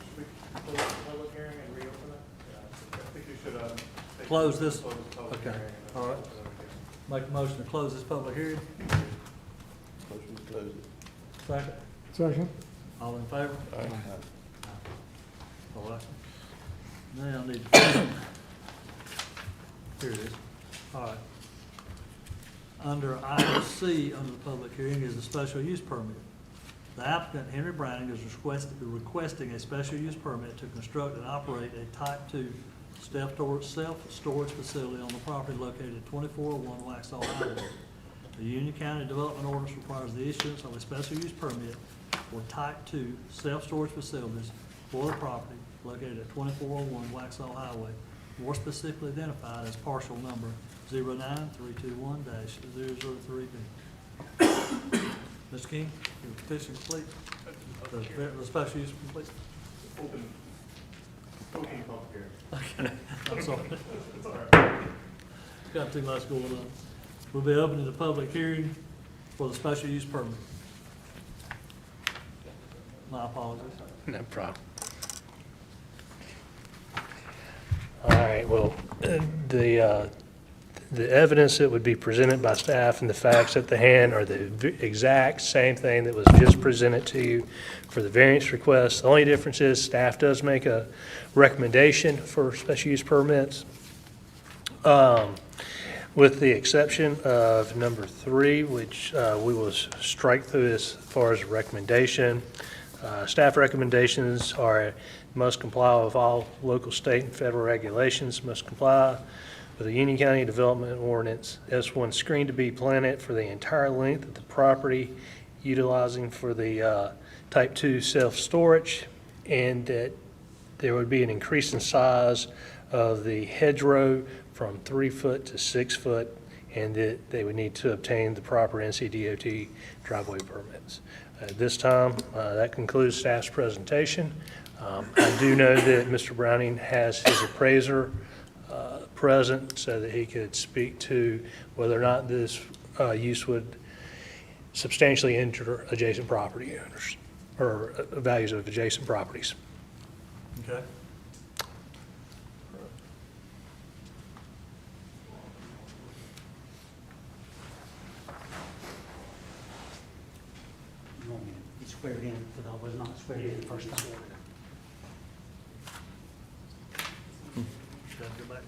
Should we close the public hearing and reopen it? Yeah, I think you should, Close this? Close the public Okay. hearing and then All right. open it again. Make a motion to close this public hearing. Motion to close it. Second. Second? All in favor? All right. All right. Now I need to, here it is. All right. Under item C, under the public hearing, is a special use permit. The applicant, Henry Browning, is requesting a special use permit to construct and operate a type 2 self-storage facility on the property located at 2401 Waxhaw Highway. The Union County Development Ordinance requires the issuance of a special use permit for type 2 self-storage facilities for the property located at 2401 Waxhaw Highway, more specifically identified as parcel number 09321-003B. Mr. King, your petition complete? The special use complete? Open public hearing. Okay, I'm sorry. It's all right. Got too much going on. We'll be opening the public hearing for the special use permit. My apologies. No problem. All right, well, the evidence that would be presented by staff and the facts at the hand are the exact same thing that was just presented to you for the variance request. The only difference is staff does make a recommendation for special use permits, with the exception of number 3, which we will strike through as far as a recommendation. Staff recommendations are must comply with all local, state, and federal regulations, must comply with the Union County Development Ordinance, S1 screen to be planted for the entire length of the property utilizing for the type 2 self-storage, and that there would be an increase in size of the hedgerow from 3 foot to 6 foot, and that they would need to obtain the proper NCDOT driveway permits. At this time, that concludes staff's presentation. I do know that Mr. Browning has his appraiser present so that he could speak to whether or not this use would substantially injure adjacent property owners or values of adjacent properties. Okay. You want me to be sweared in, because I was not sweared in the first time. Gotta go back.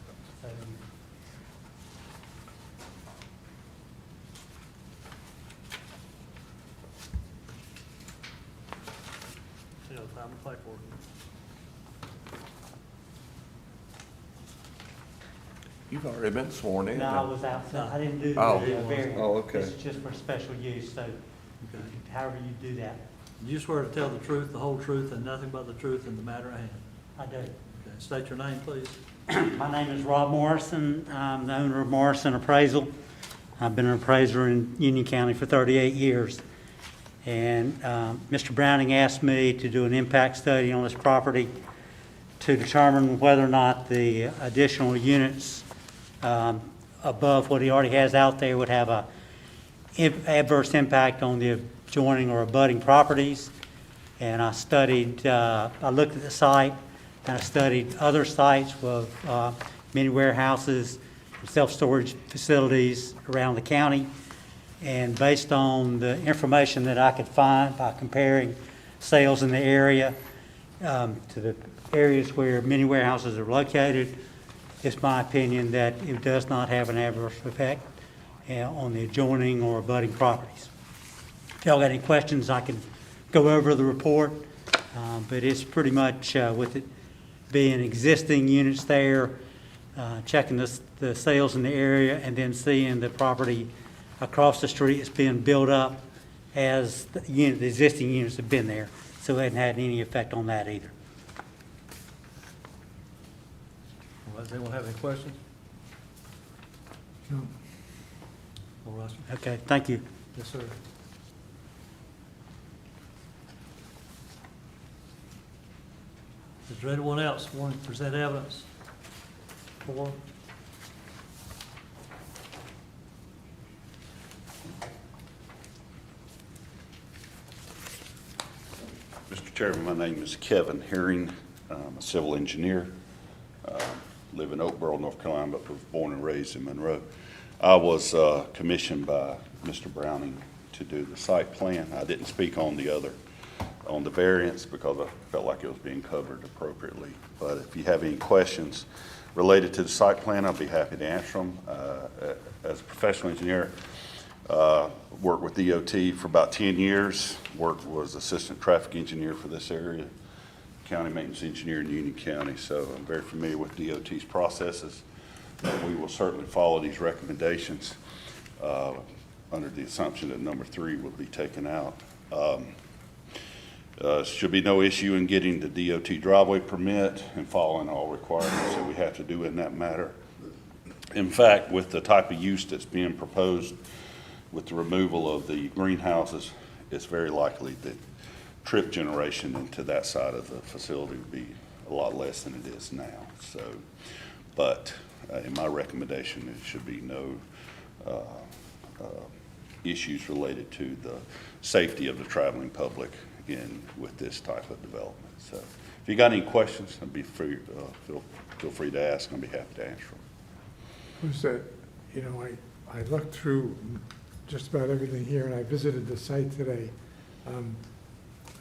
See how time to play for it. You've already been sworn in. No, I was outside, I didn't do the Oh. variance. Oh, okay. This is just for special use, so Okay. however you do that, You swear to tell the truth, the whole truth, and nothing but the truth in the matter at hand. I do. Okay, state your name, please. My name is Rob Morrison. I'm the owner of Morrison Appraisal. I've been an appraiser in Union County for 38 years. And Mr. Browning asked me to do an impact study on this property to determine whether or not the additional units above what he already has out there would have a adverse impact on the adjoining or abutting properties. And I studied, I looked at the site, and I studied other sites with many warehouses, self-storage facilities around the county. And based on the information that I could find by comparing sales in the area to the areas where many warehouses are located, it's my opinion that it does not have an adverse effect on the adjoining or abutting properties. If y'all got any questions, I can go over the report, but it's pretty much with it being existing units there, checking the sales in the area, and then seeing the property across the street is being built up as the existing units have been there. So it hadn't had any effect on that either. All right, does anyone have any questions? No. All right, sir. Okay, thank you. Yes, sir. Is there anyone else wanting to present evidence for? Mr. Chairman, my name is Kevin Herring. I'm a civil engineer. Live in Oakboro, North Carolina, but was born and raised in Monroe. I was commissioned by Mr. Browning to do the site plan. I didn't speak on the variance because I felt like it was being covered appropriately. But if you have any questions related to the site plan, I'll be happy to answer them. As a professional engineer, worked with DOT for about 10 years, was assistant traffic engineer for this area, county maintenance engineer in Union County, so I'm very familiar with DOT's processes. We will certainly follow these recommendations under the assumption that number 3 will be taken out. Should be no issue in getting the DOT driveway permit and following all requirements that we have to do in that matter. In fact, with the type of use that's being proposed with the removal of the greenhouses, it's very likely that trip generation into that side of the facility would be a lot less than it is now. So, but in my recommendation, it should be no issues related to the safety of the traveling public with this type of development. So if you got any questions, I'd be free, feel free to ask. I'll be happy to answer them. Was that, you know, I looked through just about everything here, and I visited the site today.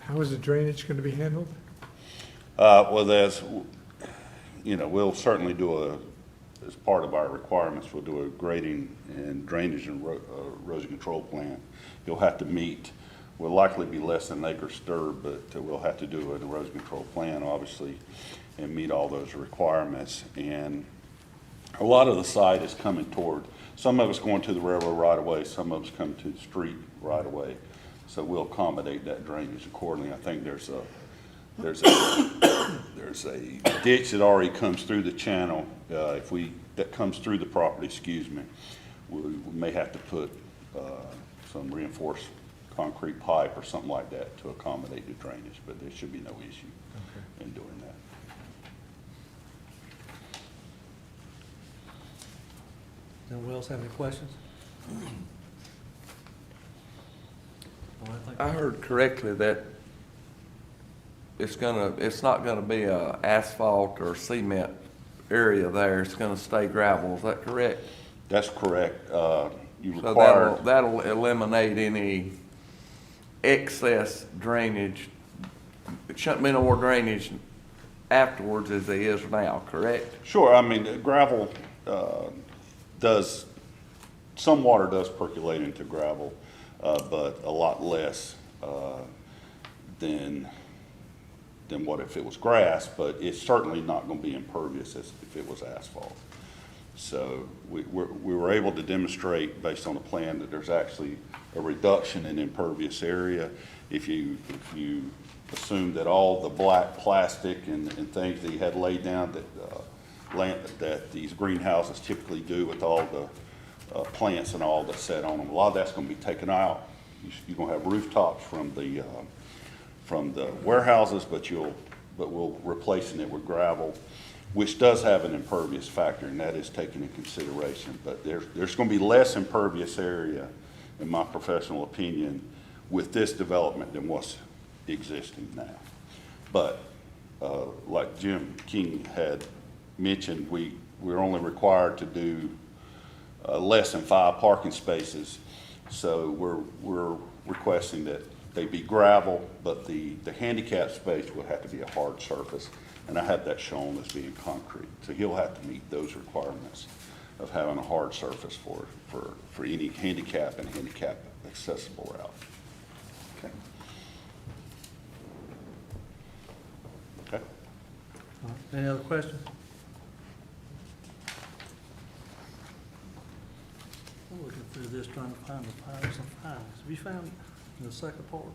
How is the drainage going to be handled? Well, there's, you know, we'll certainly do as part of our requirements, we'll do a grading and drainage and erosion control plan. You'll have to meet, will likely be less than an acre stirred, but we'll have to do an erosion control plan, obviously, and meet all those requirements. And a lot of the site is coming toward, some of it's going to the railroad right away, some of it's coming to the street right away. So we'll accommodate that drainage accordingly. I think there's a ditch that already comes through the channel. That comes through the property, excuse me. We may have to put some reinforced concrete pipe or something like that to accommodate the drainage, but there should be no issue in doing that. Anyone else have any questions? Well, I think- I heard correctly that it's not gonna be a asphalt or cement area there, it's gonna stay gravel, is that correct? That's correct. You So required, that'll eliminate any excess drainage. It shouldn't be no more drainage afterwards as there is now, correct? sure, I mean, the gravel some water does percolate into gravel, but a lot less than what if it was grass, but it's certainly not going to be impervious as if it was asphalt. So we were able to demonstrate based on the plan that there's actually a reduction in impervious area. If you assume that all the black plastic and things that you had laid down that these greenhouses typically do with all the plants and all that's set on them, a lot of that's going to be taken out. You're going to have rooftops from the warehouses, but we're replacing it with gravel, which does have an impervious factor, and that is taken into consideration. But there's going to be less impervious area, in my professional opinion, with this development than what's existing now. But like Jim King had mentioned, we're only required to do less than 5 parking spaces. So we're requesting that they be gravel, but the handicap space will have to be a hard surface, and I have that shown as being concrete. So he'll have to meet those requirements of having a hard surface for any handicap and handicap accessible route. Okay. Okay. All right. Any other questions? I'm looking through this, trying to find the piles and files. Have you found the second part?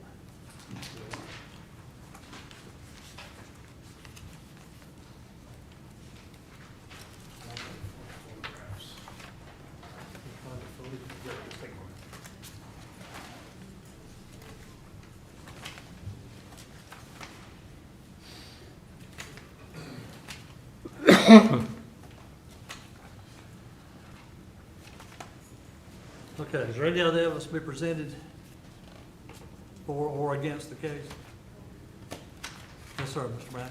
Okay, is there any other evidence to be presented for or against the case? Yes, sir, Mr. Brown.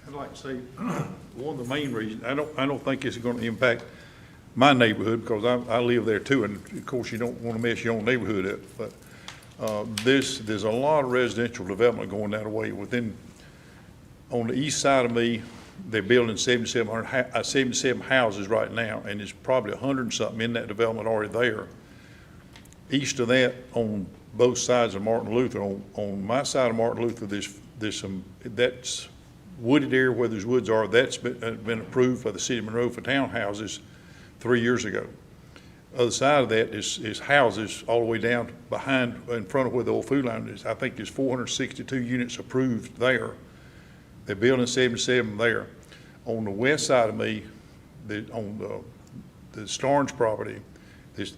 I'd like to say, one of the main reasons, I don't think it's going to impact my neighborhood, because I live there too, and of course, you don't want to mess your own neighborhood up, but there's a lot of residential development going that way on the east side of me. They're building 77 houses right now, and there's probably 100 and something in that development already there. East of that, on both sides of Martin Luther, on my side of Martin Luther, there's some, that's wooded area where those woods are, that's been approved by the city of Monroe for townhouses 3 years ago. Other side of that is houses all the way down behind, in front of where the old food line is. I think there's 462 units approved there. They're building 77 there. On the west side of me, on the Starnes property,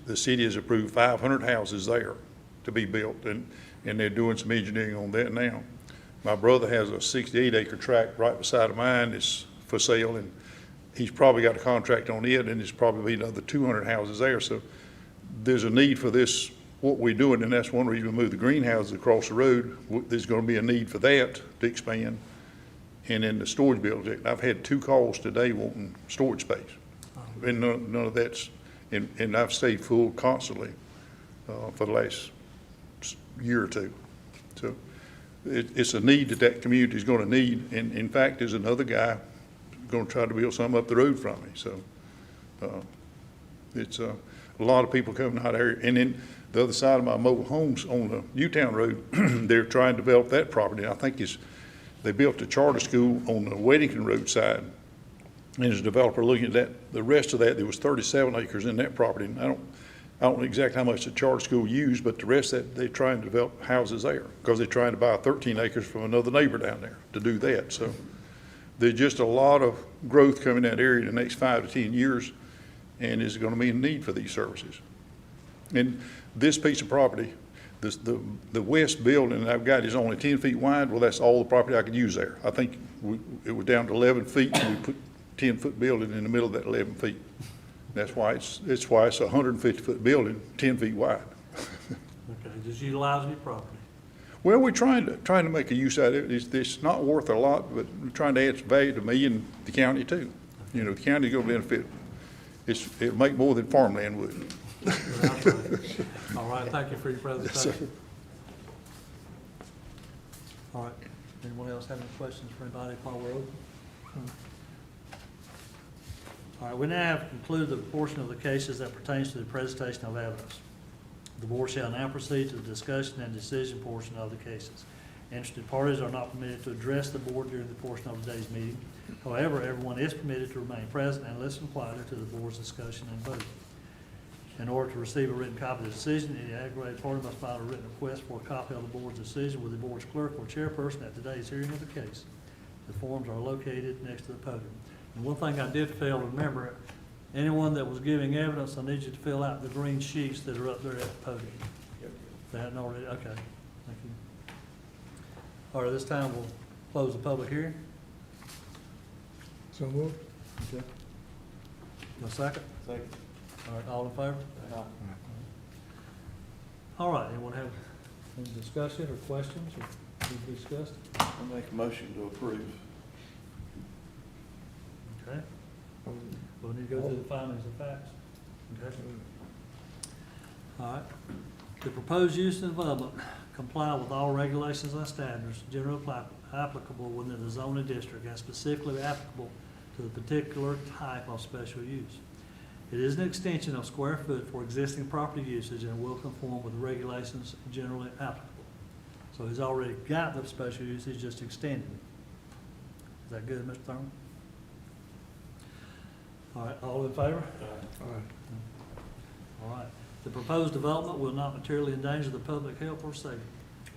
the city has approved 500 houses there to be built, and they're doing some engineering on that now. My brother has a 68-acre tract right beside of mine that's for sale, and he's probably got a contract on it, and there's probably another 200 houses there. So there's a need for this, what we're doing, and that's one reason we moved the greenhouses across the road. There's going to be a need for that to expand. And then the storage building, I've had 2 calls today wanting storage space. And none of that's, and I've stayed full constantly for the last year or two. So it's a need that community is going to need. And in fact, there's another guy going to try to build something up the road from me. So it's a lot of people coming out here. And then the other side of my mobile homes on the Newtown Road, they're trying to develop that property. I think they built a charter school on the Weddington Road side. And as a developer looking at that, the rest of that, there was 37 acres in that property. And I don't know exactly how much the charter school used, but the rest of that, they're trying to develop houses there because they're trying to buy 13 acres from another neighbor down there to do that. So there's just a lot of growth coming in that area in the next 5 to 10 years, and there's going to be a need for these services. And this piece of property, the west building I've got is only 10 feet wide. Well, that's all the property I could use there. I think it was down to 11 feet, and we put 10-foot building in the middle of that 11 feet. That's why it's a 150-foot building, 10 feet wide. Okay, just utilizing your property. Well, we're trying to make a use out of it. It's not worth a lot, but we're trying to add some value to me and the county too. You know, the county's going to benefit. It'll make more than farmland would. All right, thank you for your presentation. All right, anyone else have any questions for anybody while we're open? All right, we now have concluded the portion of the cases that pertains to the presentation of evidence. The board shall now proceed to the discussion and decision portion of the cases. Interested parties are not permitted to address the board during the portion of today's meeting. However, everyone is permitted to remain present and listen quietly to the board's discussion and vote. In order to receive a written copy of the decision, any aggravated party must file a written request for a copy of the board's decision with the board's clerk or chairperson at today's hearing of the case. The forms are located next to the podium. And one thing I did fail to remember, anyone that was giving evidence, I need you to fill out the green sheets that are up there at the podium. They hadn't already, okay, thank you. All right, this time we'll close the public hearing. So moved. Okay. No second? Second. All right, all in favor? All right, anyone have any discussion or questions or to be discussed? I make a motion to approve. Okay, we'll need to go through the findings of facts. Okay. All right, the proposed use and development comply with all regulations and standards generally applicable within the zoning district and specifically applicable to the particular type of special use. It is an extension of square foot for existing property usage and will conform with the regulations generally applicable. So he's already got the special use, he's just extending it. Is that good, Mr. Thurman? All right, all in favor? All right. The proposed development will not materially endanger the public health or safety.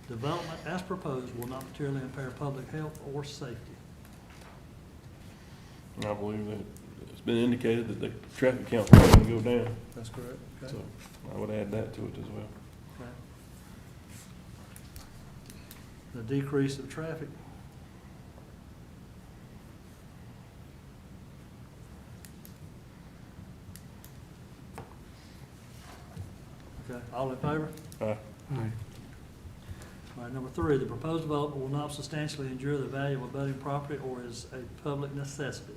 Development as proposed will not materially impair public health or safety. And I believe that it's been indicated that the traffic count is going to go down, That's correct. Okay. so I would add that to it as well. Okay. The decrease of traffic. Okay, all in favor? Aye. All right, number 3, the proposed development will not substantially injure the value of abutting property or is a public necessity.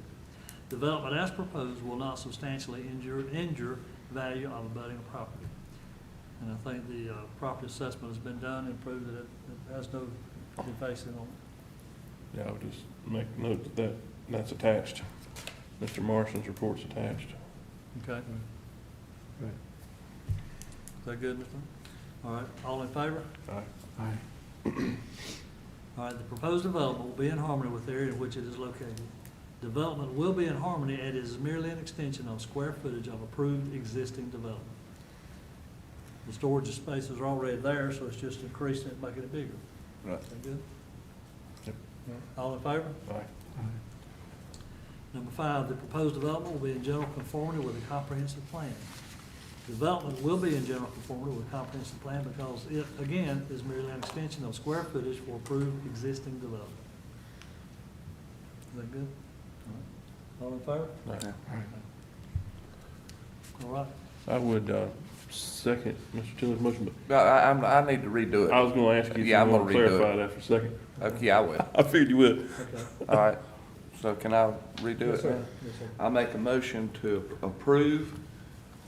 Development as proposed will not substantially injure value of abutting property. And I think the property assessment has been done and proved that it has no defacing on it. Yeah, I would just make note that that's attached. Mr. Morrison's report's attached. Okay. that good, Mr.? All right, all in favor? Aye. All right, the proposed development will be in harmony with the area in which it is located. Development will be in harmony and is merely an extension of square footage of approved existing development. The storage spaces are already there, so it's just increasing it, making it bigger. Right. Is that good? Yep. All in favor? Aye. Number 5, the proposed development will be in general conformity with the comprehensive plan. Development will be in general conformity with the comprehensive plan because it, again, is merely an extension of square footage for approved existing development. Is that good? All right. All in favor? Aye. All right. I would second Mr. Tiller's motion, but I need to redo I it. was gonna ask you if you Yeah, I'm want to gonna redo clarify it. that for a second. Okay, I will. I figured you would. Okay. All right, so can I redo Yes, it sir. now? Yes, sir. I make a motion to approve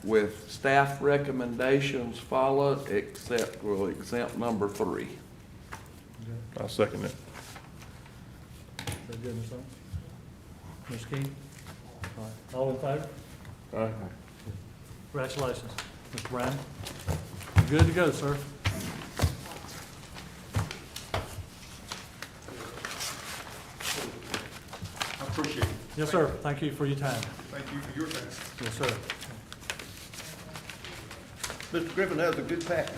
with staff recommendations followed, except, we'll exempt number 3. Okay. I'll second that. Is that good, Ms. Owens? Ms. King? All right. All in favor? Aye. Congratulations, Mr. Brown. You're good to go, sir. I appreciate it. Yes, sir. Thank you for your time. Thank you for your time. Yes, sir. Mr. Griffin, that was a good package.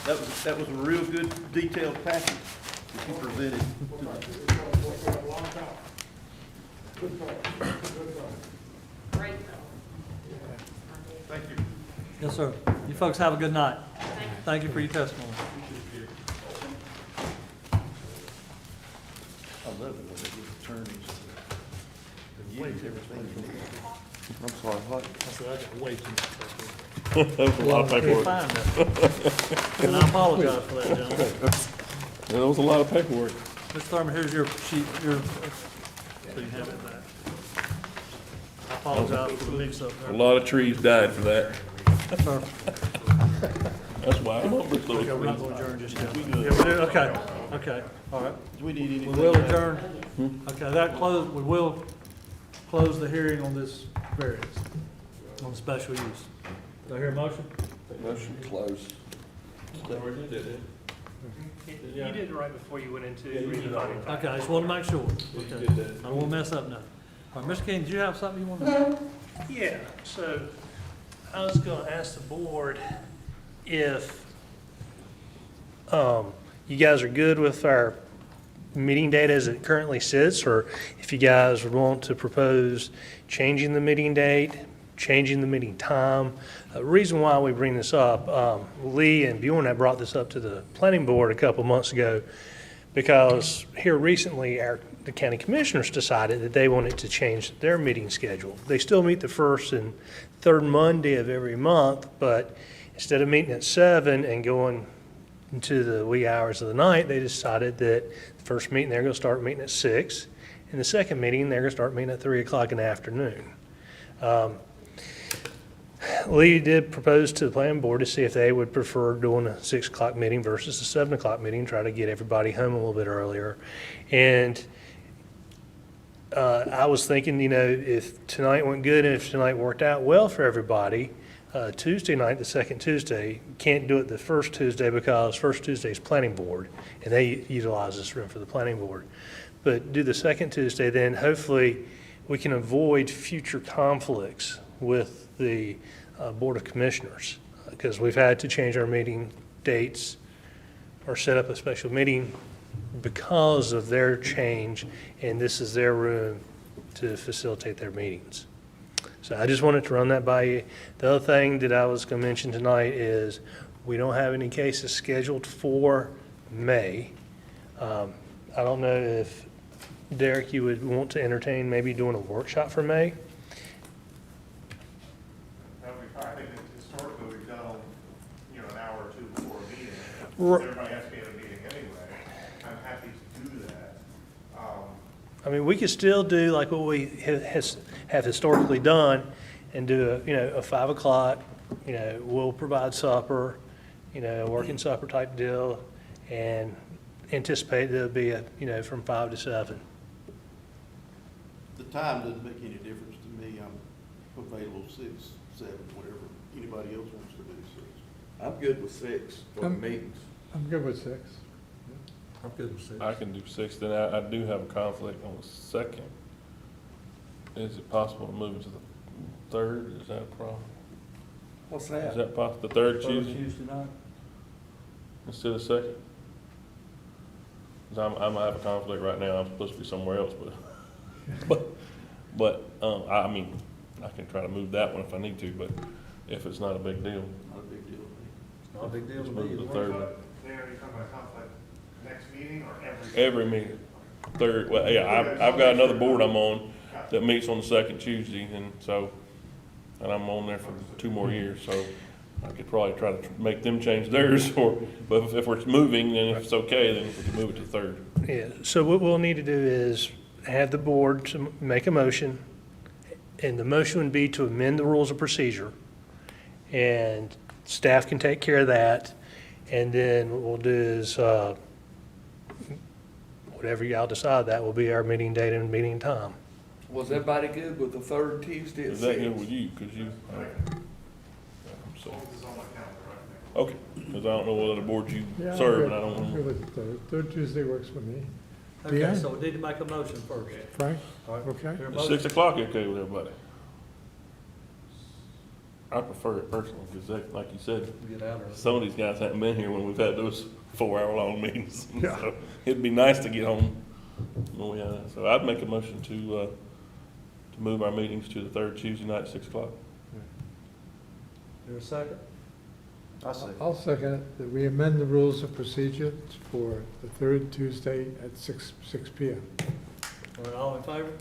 That was a real good detailed package that you presented. Great. Thank you. Yes, sir. You folks have a good night. Thank you for your testimony. I love it when they give attorneys everything. I'm sorry, what? I said, I got way too much. That was a lot of paperwork. Find that. And I apologize for that, gentlemen. Yeah, that was a lot of paperwork. Mr. Thurman, here's your sheet, so you have it back. I apologize for the mix-up A there. lot of trees died for that. Sir. That's why I'm over so. Okay, we're not going to adjourn just yet. Yeah, we do, okay, okay, all right. Do we need We anything? will adjourn. Okay, we will close the hearing on this variance, on special use. Do I hear a motion? Motion closed. You did it right before you went into reading the finding. Okay, I just want to make sure. Okay. I don't want to mess up nothing. All right, Mr. King, do you have something you want to? Yeah, so I was gonna ask the board if, you guys are good with our meeting date as it currently sits, or if you guys would want to propose changing the meeting date, changing the meeting time. The reason why we bring this up, Lee and Bjorn had brought this up to the planning board a couple months ago, because here recently, the county commissioners decided that they wanted to change their meeting schedule. They still meet the first and third Monday of every month, but instead of meeting at 7 and going into the wee hours of the night, they decided that the first meeting, they're going to start meeting at 6, and the second meeting, they're going to start meeting at 3 o'clock in the afternoon. Lee did propose to the planning board to see if they would prefer doing a 6 o'clock meeting versus a 7 o'clock meeting, try to get everybody home a little bit earlier. And I was thinking, if tonight went good and if tonight worked out well for everybody, Tuesday night, the second Tuesday, can't do it the first Tuesday because first Tuesday is planning board, and they utilize this room for the planning board. But do the second Tuesday, then hopefully we can avoid future conflicts with the Board of Commissioners, because we've had to change our meeting dates or set up a special meeting because of their change, and this is their room to facilitate their meetings. So I just wanted to run that by you. The other thing that I was going to mention tonight is we don't have any cases scheduled for May. I don't know if, Derek, you would want to entertain maybe doing a workshop for May? That would be fine. I think that historically we've done, an hour or two before a meeting. Right. Everybody has to be at a meeting anyway. I'm happy to do that. I mean, we could still do like what we have historically done and do a 5 o'clock, we'll provide supper, a working supper type deal, and anticipate there'll be from 5 to 7. The time doesn't make any difference to me. I'm available 6, 7, whatever anybody else wants to do six. I'm good with 6 for the meetings. I'm good with 6. I'm good with 6. I can do 6, then I do have a conflict on the 2nd. Is it possible to move it to the 3rd? Is that a problem? What's Is that? that possible, the 3rd Third Tuesday Tuesday night? instead of 2nd? 'Cause I might have a conflict right now, I'm supposed to be somewhere else, but, I mean, I can try to move that one if I need to, but if it's not a big deal. Not a big deal to me. It's not a big deal Let's to move me. to the either way. 3rd. There, you talking about conflict next meeting or every? Every meeting, 3rd, well, yeah, I've got another board I'm on that meets on the 2nd Tuesday, and I'm on there for 2 more years, so I could probably try to make them change theirs, but if we're moving, then if it's okay, then we can move it to the 3rd. Yeah, so what we'll need to do is have the board to make a motion, and the motion would be to amend the rules of procedure, and staff can take care of that, and then what we'll do is, whatever y'all decide, that will be our meeting date and meeting time. Was everybody good with the 3rd Tuesday at Is that 6? good with you? Cause you, so, This is on my calendar right now. okay, cause I don't know what other boards you Yeah, I'm serve, good. and I don't I'm know. good with the 3rd. 3rd Tuesday works for me. Okay, Yeah. so we need to make a motion first. Frank? All right. Okay. Hear a Is motion? 6 o'clock okay with everybody? I prefer it personally, cause like you said, Get out of it. some of these guys haven't been here when we've had those 4-hour-long meetings. Yeah. So it'd be nice to get home when we have that. So I'd make a motion to move our meetings to the 3rd Tuesday night at 6 o'clock. Here a second? I'll second it, that we amend the rules of procedure for the 3rd Tuesday at 6 p.m. All right, all in favor?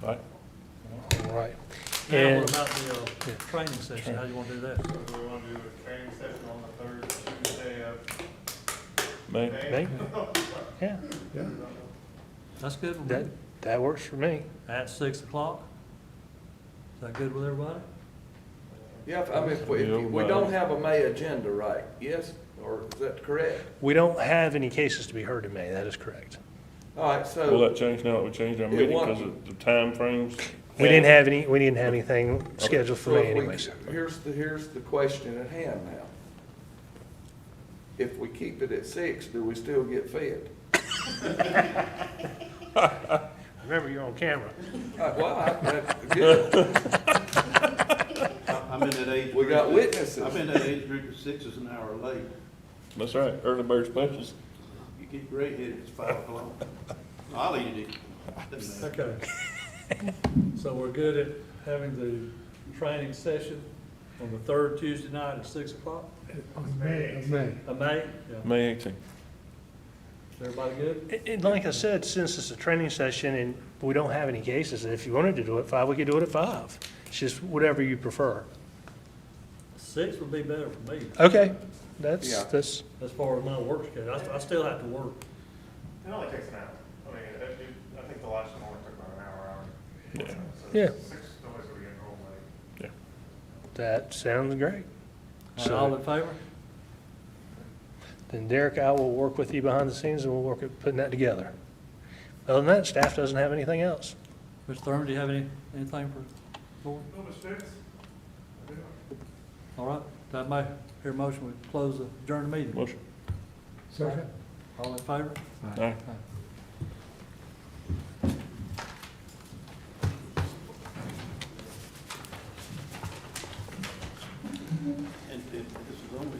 All right? All right. Now, And what about the training session? How do you want to do that? So we want to do a training session on the 3rd Tuesday of May? Me? Yeah, Yeah, That's good with that, me. that works for me. At 6 o'clock? Is that good with everybody? Yeah, I mean, if we don't have a May agenda, right? Yes, or is that correct? We don't have any cases to be heard in May, that is correct. All right, Will so, that change now that we changed our It meeting won't. because of the time frames? We didn't have anything scheduled for so May if we, anyways. here's the question at hand now. If we keep it at 6, do we still get fed? Remember, you're on camera. That's good. I'm in that age. We group got that- witnesses. I'm in that age group that 6 is an hour late. That's right, early bird specials. You get gray-headed, it's 5 o'clock. I'll eat it. Doesn't matter. Okay. So we're good at having the training session on the 3rd Tuesday night at 6 o'clock? on May. Of May? Yeah. May 18th. Is everybody good? And like I said, since it's a training session and we don't have any cases, if you wanted to do it at 5, we could do it at 5. It's just whatever you prefer. 6 would be better for me, Okay, Yeah. that's, as far as my work schedule. I still have to work. It only takes an hour. I mean, I think the last one only took about an hour. Yeah. So Yeah. 6, nobody's gonna get home late. that sounds great. All right, all So in favor? then Derek, I will work with you behind the scenes and we'll work at putting that together. Other than that, staff doesn't have anything else. Mr. Thurman, do you have anything for board? No mistakes? All right, that may, hear a motion, we close the adjourn the meeting. Motion. Second? All in favor? All right. And this is only